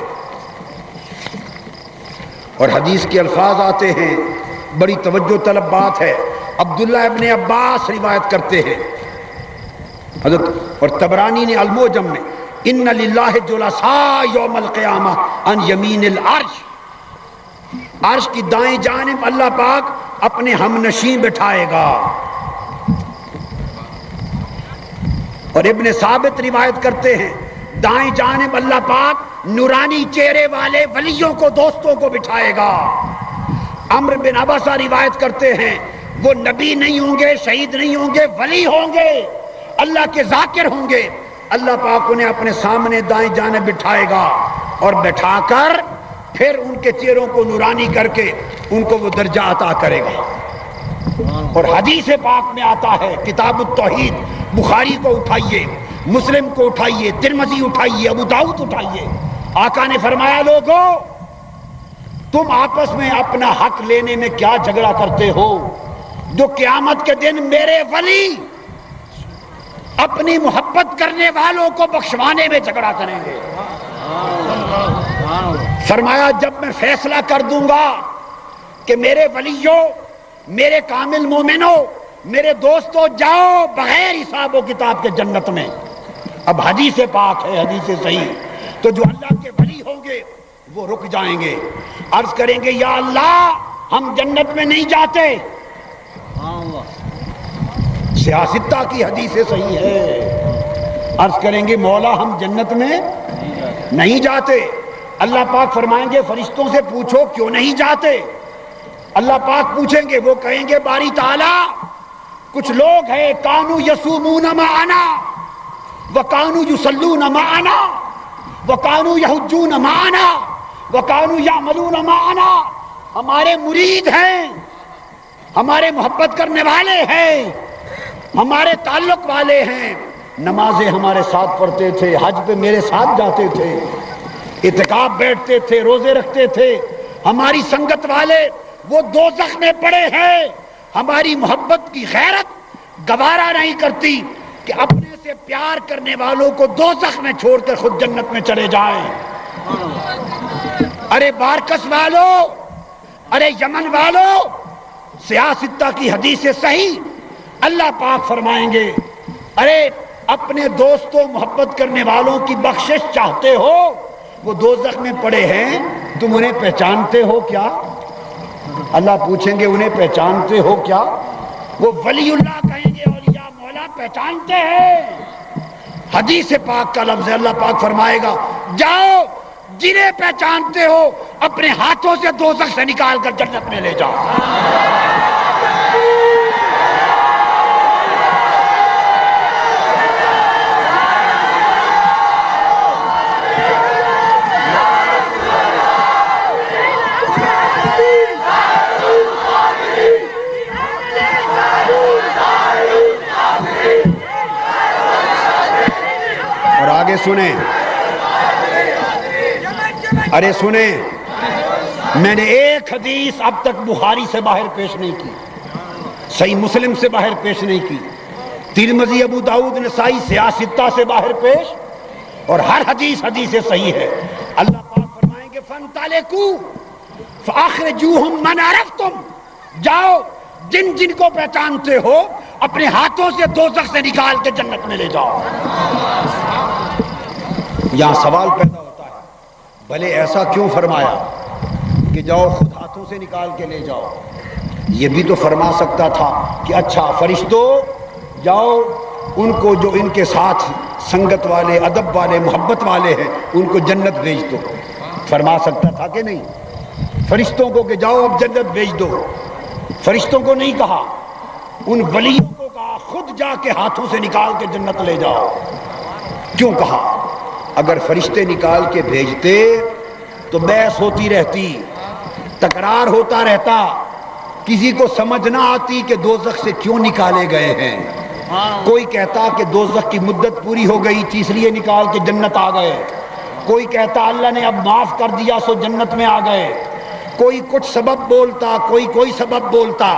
اور حدیث کے الفاظ آتے ہیں، بڑی توجہ طلب بات ہے، عبداللہ ابن عباس روایت کرتے ہیں حضرت، اور طبرانی نے المعجم میں، ان للہ جلساء یوم القیامہ عن یمین العرش، عرش کی دائیں جانب اللہ پاک اپنے ہم نشین بٹھائے گا۔ اور ابن ثابت روایت کرتے ہیں، دائیں جانب اللہ پاک نورانی چہرے والے ولیوں کو، دوستوں کو بٹھائے گا۔ عمرو بن عبسہ روایت کرتے ہیں، وہ نبی نہیں ہوں گے، شہید نہیں ہوں گے، ولی ہوں گے، اللہ کے ذاکر ہوں گے، اللہ پاک انہیں اپنے سامنے دائیں جانب بٹھائے گا، اور بٹھا کر پھر ان کے چہروں کو نورانی کر کے ان کو وہ درجہ عطا کرے گا۔ اور حدیث پاک میں آتا ہے، کتاب التوحید، بخاری کو اٹھائیے، مسلم کو اٹھائیے، ترمذی اٹھائیے، ابو داؤد اٹھائیے، آقا نے فرمایا، لوگو تم آپس میں اپنا حق لینے میں کیا جھگڑا کرتے ہو؟ جو قیامت کے دن میرے ولی اپنی محبت کرنے والوں کو بخشوانے میں جھگڑا کریں گے۔ فرمایا جب میں فیصلہ کر دوں گا کہ میرے ولیوں، میرے کامل مومنوں، میرے دوستوں، جاؤ بغیر حساب و کتاب کے جنت میں۔ اب حدیث پاک ہے، حدیث صحیح، تو جو اللہ کے ولی ہوں گے وہ رک جائیں گے، عرض کریں گے یا اللہ ہم جنت میں نہیں جاتے۔ سیاستہ کی حدیث صحیح ہے، عرض کریں گے مولا ہم جنت میں نہیں جاتے۔ اللہ پاک فرمائیں گے فرشتوں سے پوچھو کیوں نہیں جاتے؟ اللہ پاک پوچھیں گے، وہ کہیں گے باری تعالی کچھ لوگ ہیں کانو یصومون معنا وکانو یصلون معنا وکانو یحجون معنا وکانو یعملون معنا، ہمارے مرید ہیں، ہمارے محبت کرنے والے ہیں، ہمارے تعلق والے ہیں، نمازیں ہمارے ساتھ پڑھتے تھے، حج پہ میرے ساتھ جاتے تھے، اعتکاف بیٹھتے تھے، روزے رکھتے تھے، ہماری سنگت والے وہ دوزخ میں پڑے ہیں۔ ہماری محبت کی غیرت گوارا نہیں کرتی کہ اپنے سے پیار کرنے والوں کو دوزخ میں چھوڑ کر خود جنت میں چلے جائیں۔ ارے بارکس والوں، ارے یمن والوں، سیاستہ کی حدیث صحیح، اللہ پاک فرمائیں گے ارے اپنے دوستوں، محبت کرنے والوں کی بخشش چاہتے ہو، وہ دوزخ میں پڑے ہیں، تم انہیں پہچانتے ہو کیا؟ اللہ پوچھیں گے انہیں پہچانتے ہو کیا؟ وہ ولی اللہ کہیں گے اولیاء مولا پہچانتے ہیں۔ حدیث پاک کا لفظ ہے، اللہ پاک فرمائے گا جاؤ جنہیں پہچانتے ہو اپنے ہاتھوں سے دوزخ سے نکال کر جنت میں لے جاؤ۔ اور آگے سنیں، ارے سنیں، میں نے ایک حدیث اب تک بخاری سے باہر پیش نہیں کی، صحیح مسلم سے باہر پیش نہیں کی، ترمذی، ابو داؤد، نسائی، سیاستہ سے باہر پیش، اور ہر حدیث حدیث صحیح ہے۔ اللہ پاک فرمائیں گے فانطلقوا فاخرجوہم من عرفتم، جاؤ جن جن کو پہچانتے ہو اپنے ہاتھوں سے دوزخ سے نکال کے جنت میں لے جاؤ۔ یہاں سوال پیدا ہوتا ہے بھلے ایسا کیوں فرمایا کہ جاؤ خود ہاتھوں سے نکال کے لے جاؤ؟ یہ بھی تو فرما سکتا تھا کہ اچھا فرشتوں جاؤ ان کو جو ان کے ساتھ سنگت والے، ادب والے، محبت والے ہیں ان کو جنت بھیج دو، فرما سکتا تھا کہ نہیں؟ فرشتوں کو کہ جاؤ اب جنت بھیج دو، فرشتوں کو نہیں کہا، ان ولیوں کو کہا خود جا کے ہاتھوں سے نکال کے جنت لے جاؤ۔ کیوں کہا؟ اگر فرشتے نکال کے بھیجتے تو بحث ہوتی رہتی، تکرار ہوتا رہتا، کسی کو سمجھ نہ آتی کہ دوزخ سے کیوں نکالے گئے ہیں۔ کوئی کہتا کہ دوزخ کی مدت پوری ہو گئی تھی اس لیے نکال کے جنت آ گئے، کوئی کہتا اللہ نے اب معاف کر دیا سو جنت میں آ گئے، کوئی کچھ سبب بولتا، کوئی سبب بولتا۔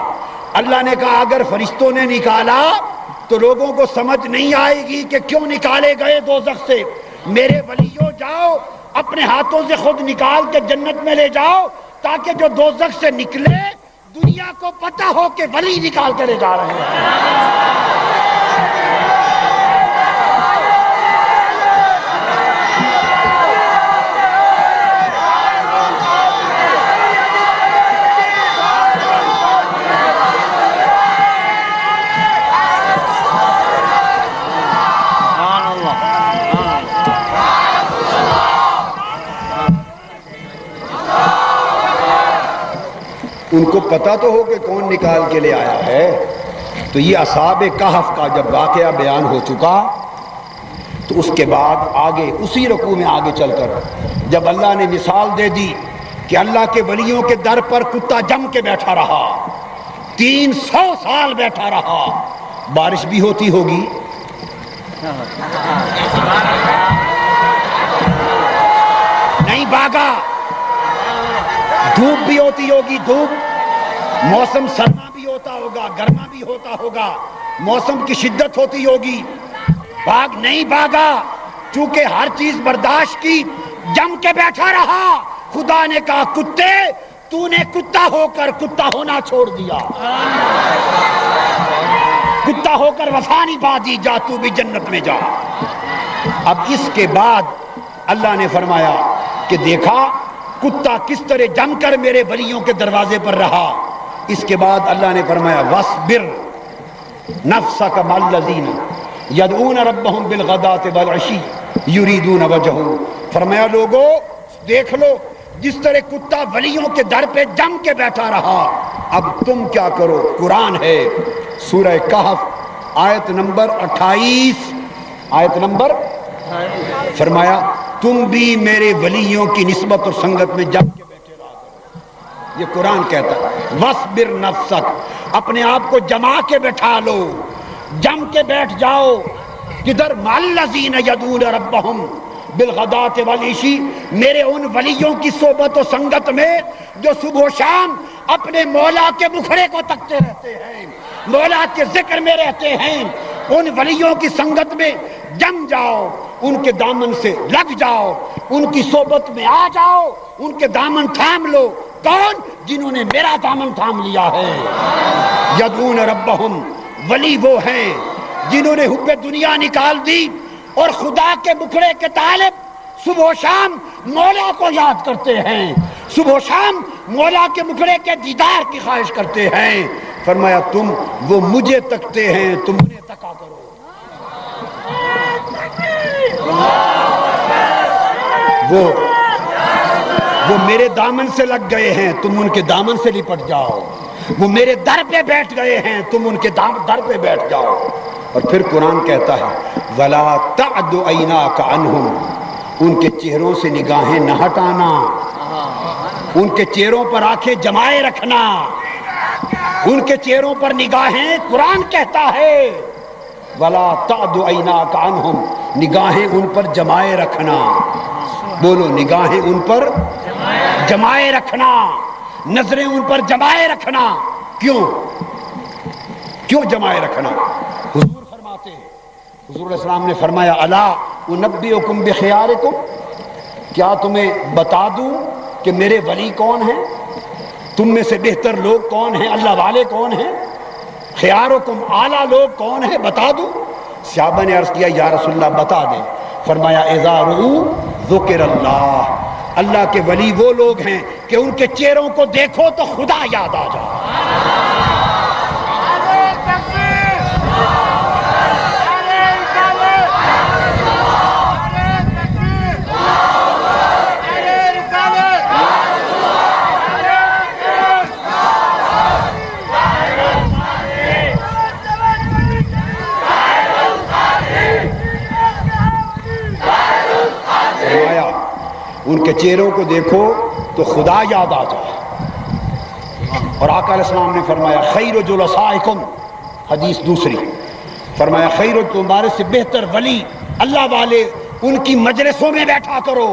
اللہ نے کہا اگر فرشتوں نے نکالا تو لوگوں کو سمجھ نہیں آئے گی کہ کیوں نکالے گئے دوزخ سے۔ میرے ولیوں جاؤ اپنے ہاتھوں سے خود نکال کے جنت میں لے جاؤ، تاکہ جو دوزخ سے نکلے دنیا کو پتہ ہو کہ ولی نکال کے لے جا رہے ہیں۔ ان کو پتا تو ہو کہ کون نکال کے لے آیا ہے۔ تو یہ اصحاب کہف کا جب واقعہ بیان ہو چکا تو اس کے بعد آگے اسی رکوع میں آگے چل کر جب اللہ نے مثال دے دی کہ اللہ کے ولیوں کے در پر کتا جم کے بیٹھا رہا، 300 سال بیٹھا رہا، بارش بھی ہوتی ہوگی، نہیں بھاگا، دھوپ بھی ہوتی ہوگی، دھوپ، موسم سرما بھی ہوتا ہوگا، گرما بھی ہوتا ہوگا، موسم کی شدت ہوتی ہوگی، نہیں بھاگا، چونکہ ہر چیز برداشت کی، جم کے بیٹھا رہا۔ خدا نے کہا کتے تو نے کتا ہو کر کتا ہونا چھوڑ دیا، کتا ہو کر وفا نبھا دی، جا تو بھی جنت میں جا۔ اب اس کے بعد اللہ نے فرمایا کہ دیکھا کتا کس طرح جم کر میرے ولیوں کے دروازے پر رہا۔ اس کے بعد اللہ نے فرمایا وَاصْبِرْ نَفْسَكَ مَعَ الَّذِينَ يَدْعُونَ رَبَّهُمْ بِالْغَدَاةِ وَالْعَشِيِّ يُرِيدُونَ وَجْهَهُ، فرمایا لوگو دیکھ لو جس طرح کتا ولیوں کے در پہ جم کے بیٹھا رہا، اب تم کیا کرو۔ قرآن ہے سورہ کہف آیت نمبر 28، آیت نمبر، فرمایا تم بھی میرے ولیوں کی نسبت اور سنگت میں جم کے بیٹھے رہا کرو۔ یہ قرآن کہتا ہے وَاصْبِرْ نَفْسَكَ، اپنے آپ کو جما کے بٹھا لو، جم کے بیٹھ جاؤ، کدھر مَعَ الَّذِينَ يَدْعُونَ رَبَّهُمْ بِالْغَدَاةِ وَالْعَشِيِّ، میرے ان ولیوں کی صحبت و سنگت میں جو صبح و شام اپنے مولا کے مکھڑے کو تکتے رہتے ہیں، مولا کے ذکر میں رہتے ہیں، ان ولیوں کی سنگت میں جم جاؤ، ان کے دامن سے لگ جاؤ، ان کی صحبت میں آ جاؤ، ان کے دامن تھام لو۔ کون؟ جنہوں نے میرا دامن تھام لیا ہے۔ یدعون ربہم، ولی وہ ہیں جنہوں نے حب دنیا نکال دی اور خدا کے مکھڑے کے طالب صبح و شام مولا کو یاد کرتے ہیں، صبح و شام مولا کے مکھڑے کے دیدار کی خواہش کرتے ہیں۔ فرمایا تم وہ مجھے تکتے ہیں، تم انہیں تکا کرو۔ وہ میرے دامن سے لگ گئے ہیں، تم ان کے دامن سے لپٹ جاؤ۔ وہ میرے در پہ بیٹھ گئے ہیں، تم ان کے در پہ بیٹھ جاؤ۔ اور پھر قرآن کہتا ہے وَلَا تَعْدُ عَيْنَاكَ عَنْهُمْ، ان کے چہروں سے نگاہیں نہ ہٹانا، ان کے چہروں پر آنکھیں جمائے رکھنا، ان کے چہروں پر نگاہیں، قرآن کہتا ہے وَلَا تَعْدُ عَيْنَاكَ عَنْهُمْ، نگاہیں ان پر جمائے رکھنا۔ بولو نگاہیں ان پر جمائے رکھنا، نظریں ان پر جمائے رکھنا۔ کیوں جمائے رکھنا؟ حضور فرماتے ہیں، حضور علیہ السلام نے فرمایا الا انبئکم بخیارکم، کیا تمہیں بتا دوں کہ میرے ولی کون ہیں، تم میں سے بہتر لوگ کون ہیں، اللہ والے کون ہیں، خیارکم اعلیٰ لوگ کون ہیں، بتا دوں؟ صحابہ نے عرض کیا یا رسول اللہ بتا دیں۔ فرمایا اذا رؤوا ذکر اللہ، اللہ کے ولی وہ لوگ ہیں کہ ان کے چہروں کو دیکھو تو خدا یاد آ جائے۔ ان کے چہروں کو دیکھو تو خدا یاد آ جائے. اور آقا علیہ السلام نے فرمایا خیر جلسائکم، حدیث دوسری، فرمایا خیر، تمہارے سے بہتر ولی اللہ والے ان کی مجلسوں میں بیٹھا کرو،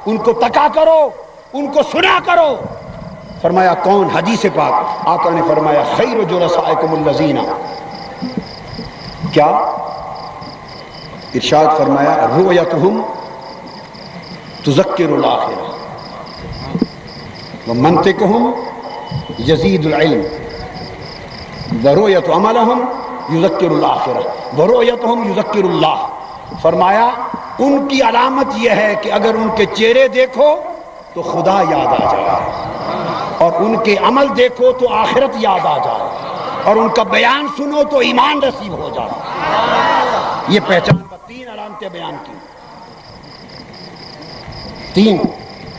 ان کو تکا کرو، ان کو سنا کرو. فرمایا کون؟ حدیث پاک آقا نے فرمایا خیر جلسائکم الذین، کیا ارشاد فرمایا رؤیتہم تذکر الآخرہ ومنطقہم یزید العلم ورؤیت عملہم یذکر الآخرہ ورؤیتہم یذکر اللہ. فرمایا ان کی علامت یہ ہے کہ اگر ان کے چہرے دیکھو تو خدا یاد آ جائے، اور ان کے عمل دیکھو تو آخرت یاد آ جائے، اور ان کا بیان سنو تو ایمان نصیب ہو جائے. یہ پہچان پر 3 علامتیں بیان کی. 3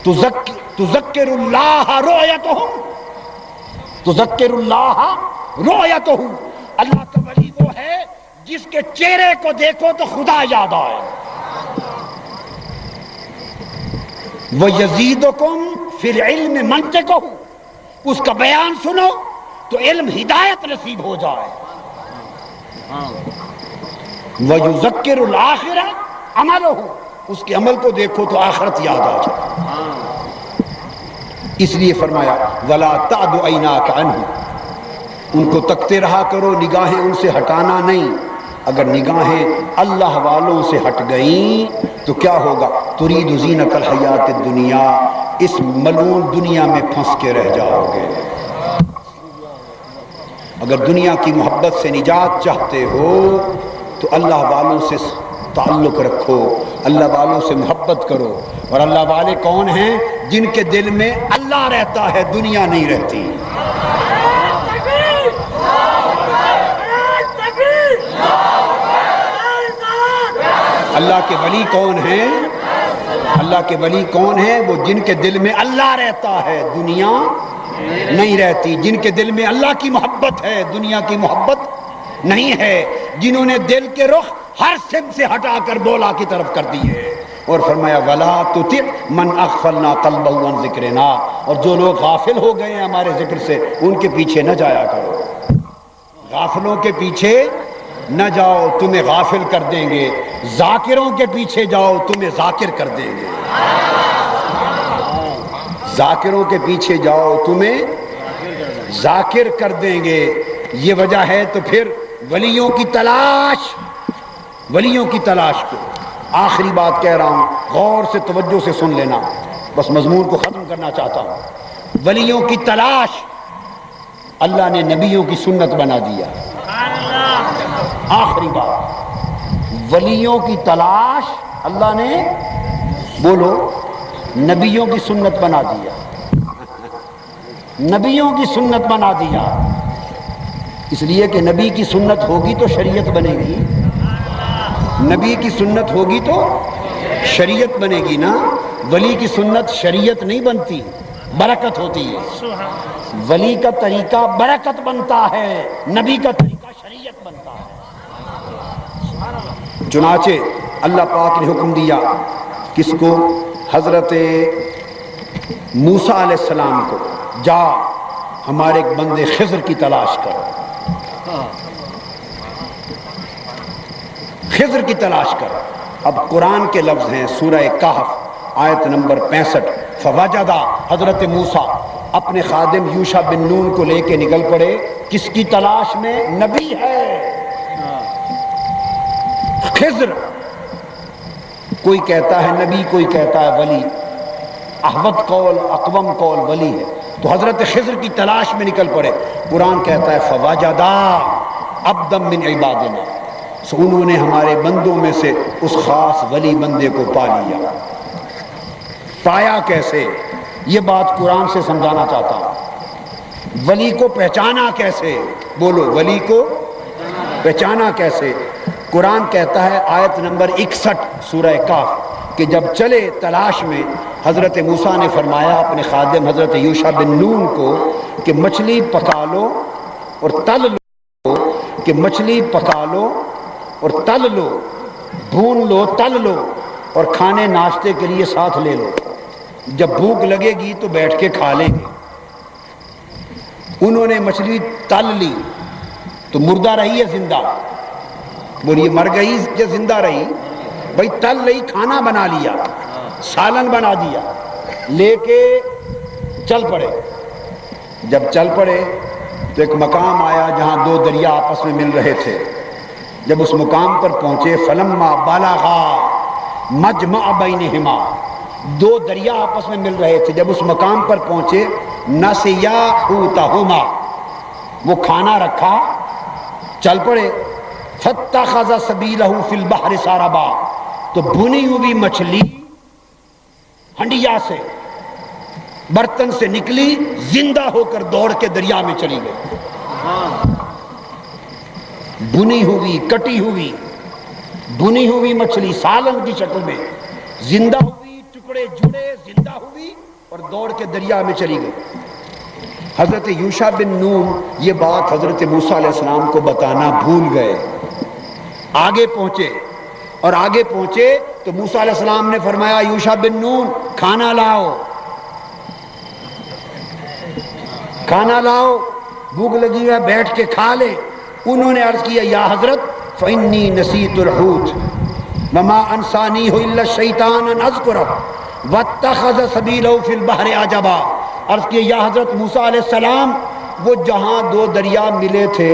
تذکر اللہ رؤیتہم، تذکر اللہ رؤیتہم، اللہ کا ولی وہ ہے جس کے چہرے کو دیکھو تو خدا یاد آئے. وَيَزِيدُكُمْ فِي الْعِلْمِ مَنْطِقُهُ، اس کا بیان سنو تو علم ہدایت نصیب ہو جائے. وَيُذَكِّرُ الْآخِرَةَ عَمَلُهُ، اس کے عمل کو دیکھو تو آخرت یاد آ جائے. اس لیے فرمایا وَلَا تَعْدُ عَيْنَاكَ عَنْهُ، ان کو تکتے رہا کرو، نگاہیں ان سے ہٹانا نہیں. اگر نگاہیں اللہ والوں سے ہٹ گئیں تو کیا ہوگا؟ ترید زینت الحیات الدنیا، اس ملعون دنیا میں پھنس کے رہ جاؤ گے. اگر دنیا کی محبت سے نجات چاہتے ہو تو اللہ والوں سے تعلق رکھو، اللہ والوں سے محبت کرو. اور اللہ والے کون ہیں؟ جن کے دل میں اللہ رہتا ہے، دنیا نہیں رہتی. اللہ کے ولی کون ہیں؟ اللہ کے ولی کون ہیں؟ وہ جن کے دل میں اللہ رہتا ہے، دنیا نہیں رہتی. جن کے دل میں اللہ کی محبت ہے، دنیا کی محبت نہیں ہے. جنہوں نے دل کے رخ ہر سمت سے ہٹا کر بولا کی طرف کر دی ہے. اور فرمایا وَلَا تُطِعْ مَنْ أَغْفَلْنَا قَلْبَهُ عَنْ ذِكْرِنَا، اور جو لوگ غافل ہو گئے ہیں ہمارے ذکر سے، ان کے پیچھے نہ جایا کرو. غافلوں کے پیچھے نہ جاؤ، تمہیں غافل کر دیں گے. ذاکروں کے پیچھے جاؤ، تمہیں ذاکر کر دیں گے. ذاکروں کے پیچھے جاؤ، تمہیں ذاکر کر دیں گے. یہ وجہ ہے تو پھر ولیوں کی تلاش، ولیوں کی تلاش کو. آخری بات کہہ رہا ہوں، غور سے توجہ سے سن لینا، بس مضمون کو ختم کرنا چاہتا ہوں. ولیوں کی تلاش اللہ نے نبیوں کی سنت بنا دیا. آخری بات، ولیوں کی تلاش اللہ نے، بولو، نبیوں کی سنت بنا دیا. نبیوں کی سنت بنا دیا. اس لیے کہ نبی کی سنت ہوگی تو شریعت بنے گی. نبی کی سنت ہوگی تو شریعت بنے گی نا. ولی کی سنت شریعت نہیں بنتی، برکت ہوتی ہے. ولی کا طریقہ برکت بنتا ہے، نبی کا طریقہ شریعت بنتا ہے. چنانچہ اللہ پاک نے حکم دیا کس کو؟ حضرت موسیٰ علیہ السلام کو، جا ہمارے ایک بندے خضر کی تلاش کر. خضر کی تلاش کر. اب قرآن کے لفظ ہیں، سورہ کہف آیت نمبر 65. فوجدہ، حضرت موسیٰ اپنے خادم یوشع بن نون کو لے کے نکل پڑے. کس کی تلاش میں؟ نبی ہے. خضر، کوئی کہتا ہے نبی، کوئی کہتا ہے ولی. احوط قول، اقوم قول ولی ہے. تو حضرت خضر کی تلاش میں نکل پڑے. قرآن کہتا ہے فوجدہ عبدا من عبادنا، سو انہوں نے ہمارے بندوں میں سے اس خاص ولی بندے کو پا لیا. پایا کیسے؟ یہ بات قرآن سے سمجھانا چاہتا ہوں. ولی کو پہچانا کیسے؟ بولو، ولی کو پہچانا کیسے؟ قرآن کہتا ہے آیت نمبر 61 سورہ کہف کہ جب چلے تلاش میں، حضرت موسیٰ نے فرمایا اپنے خادم حضرت یوشع بن نون کو کہ مچھلی پکا لو اور تل لو، کہ مچھلی پکا لو اور تل لو، بھون لو، تل لو، اور کھانے ناشتے کے لیے ساتھ لے لو. جب بھوک لگے گی تو بیٹھ کے کھا لیں گے۔ انہوں نے مچھلی تل لی تو مردہ رہی ہے زندہ؟ بولیے مر گئی یا زندہ رہی؟ بھائی تل رہی، کھانا بنا لیا، سالن بنا دیا، لے کے چل پڑے۔ جب چل پڑے تو ایک مقام آیا جہاں دو دریا آپس میں مل رہے تھے۔ جب اس مقام پر پہنچے، فلما بلغا مجمع بینہما، دو دریا آپس میں مل رہے تھے، جب اس مقام پر پہنچے، نسیا حوتہما، وہ کھانا رکھا، چل پڑے۔ فاتخذ سبیلہ فی البحر سربا، تو بھنی ہوئی مچھلی ہنڈیا سے، برتن سے نکلی، زندہ ہو کر دوڑ کے دریا میں چلی گئی۔ بھنی ہوئی، کٹی ہوئی، بھنی ہوئی مچھلی سالن کی شکل میں زندہ ہوئی، ٹکڑے جڑے، زندہ ہوئی اور دوڑ کے دریا میں چلی گئی۔ حضرت یوشع بن نون یہ بات حضرت موسیٰ علیہ السلام کو بتانا بھول گئے۔ آگے پہنچے اور آگے پہنچے تو موسیٰ علیہ السلام نے فرمایا یوشع بن نون کھانا لاؤ، کھانا لاؤ، بھوک لگی ہے، بیٹھ کے کھا لے۔ انہوں نے عرض کیا یا حضرت فإنی نسیت الحوت وما انسانیہ الا الشیطان ان اذکرہ واتخذ سبیلہ فی البحر عجبا۔ عرض کیا یا حضرت موسیٰ علیہ السلام، وہ جہاں دو دریا ملے تھے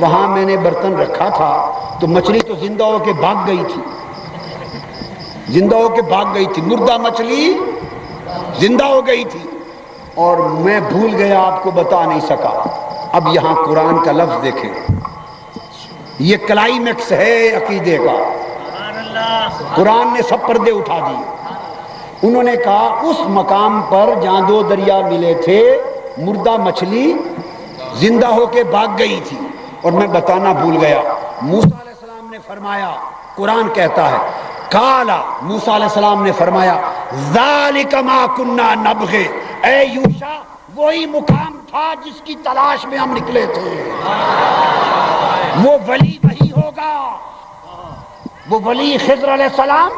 وہاں میں نے برتن رکھا تھا تو مچھلی تو زندہ ہو کے بھاگ گئی تھی، زندہ ہو کے بھاگ گئی تھی، مردہ مچھلی زندہ ہو گئی تھی اور میں بھول گیا، آپ کو بتا نہیں سکا۔ اب یہاں قرآن کا لفظ دیکھیں، یہ کلائمیکس ہے عقیدے کا۔ قرآن نے سب پردے اٹھا دیے۔ انہوں نے کہا اس مقام پر جہاں دو دریا ملے تھے مردہ مچھلی زندہ ہو کے بھاگ گئی تھی اور میں بتانا بھول گیا۔ موسیٰ علیہ السلام نے فرمایا، قرآن کہتا ہے قالا، موسیٰ علیہ السلام نے فرمایا ذالک ما کنا نبغی، اے یوشع وہی مقام تھا جس کی تلاش میں ہم نکلے تھے، وہ ولی وہی ہوگا، وہ ولی خضر علیہ السلام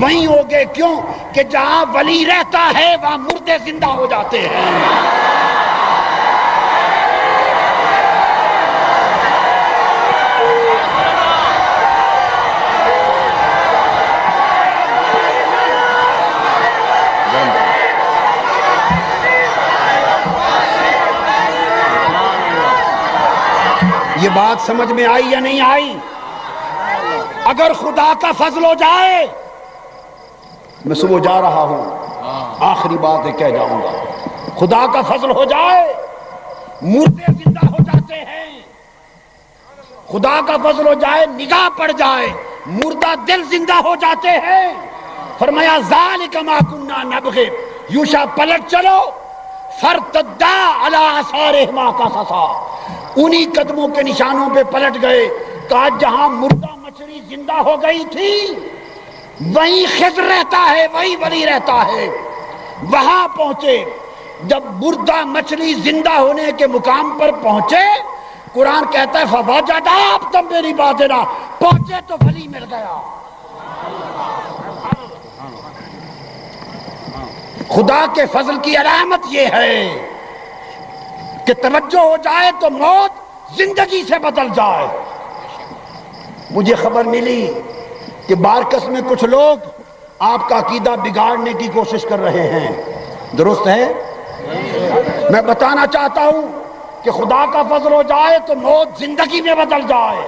وہیں ہوگے۔ کیوں کہ جہاں ولی رہتا ہے وہاں مردے زندہ ہو جاتے ہیں۔ یہ بات سمجھ میں آئی یا نہیں آئی؟ اگر خدا کا فضل ہو جائے، میں صبح جا رہا ہوں، آخری بات ہے کہہ جاؤں گا، خدا کا فضل ہو جائے مردے زندہ ہو جاتے ہیں، خدا کا فضل ہو جائے نگاہ پڑ جائے مردہ دل زندہ ہو جاتے ہیں۔ فرمایا ذالک ما کنا نبغی، یوشع پلٹ چلو، فرتدا علی آثارہما قصصا، انہی قدموں کے نشانوں پہ پلٹ گئے۔ کہا جہاں مردہ مچھلی زندہ ہو گئی تھی وہیں خضر رہتا ہے، وہیں ولی رہتا ہے۔ وہاں پہنچے، جب مردہ مچھلی زندہ ہونے کے مقام پر پہنچے، قرآن کہتا ہے فوجدا، اب تم میری بات دینا، پہنچے تو ولی مل گیا۔ خدا کے فضل کی علامت یہ ہے کہ توجہ ہو جائے تو موت زندگی سے بدل جائے۔ مجھے خبر ملی کہ بارکس میں کچھ لوگ آپ کا عقیدہ بگاڑنے کی کوشش کر رہے ہیں، درست ہے؟ میں بتانا چاہتا ہوں کہ خدا کا فضل ہو جائے تو موت زندگی میں بدل جائے،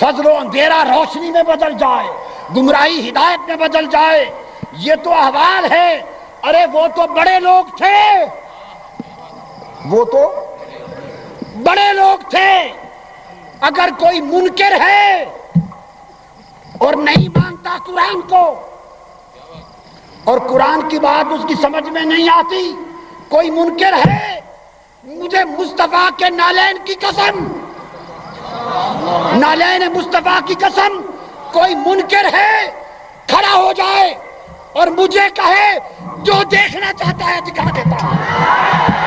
فضل و اندھیرا روشنی میں بدل جائے، گمراہی ہدایت میں بدل جائے۔ یہ تو احوال ہے۔ ارے وہ تو بڑے لوگ تھے، وہ تو بڑے لوگ تھے۔ اگر کوئی منکر ہے اور نہیں مانتا قرآن کو اور قرآن کی بات اس کی سمجھ میں نہیں آتی، کوئی منکر ہے، مجھے مصطفیٰ کے نالین کی قسم، نالین مصطفیٰ کی قسم، کوئی منکر ہے کھڑا ہو جائے اور مجھے کہے جو دیکھنا چاہتا ہے دکھا دیتا ہے۔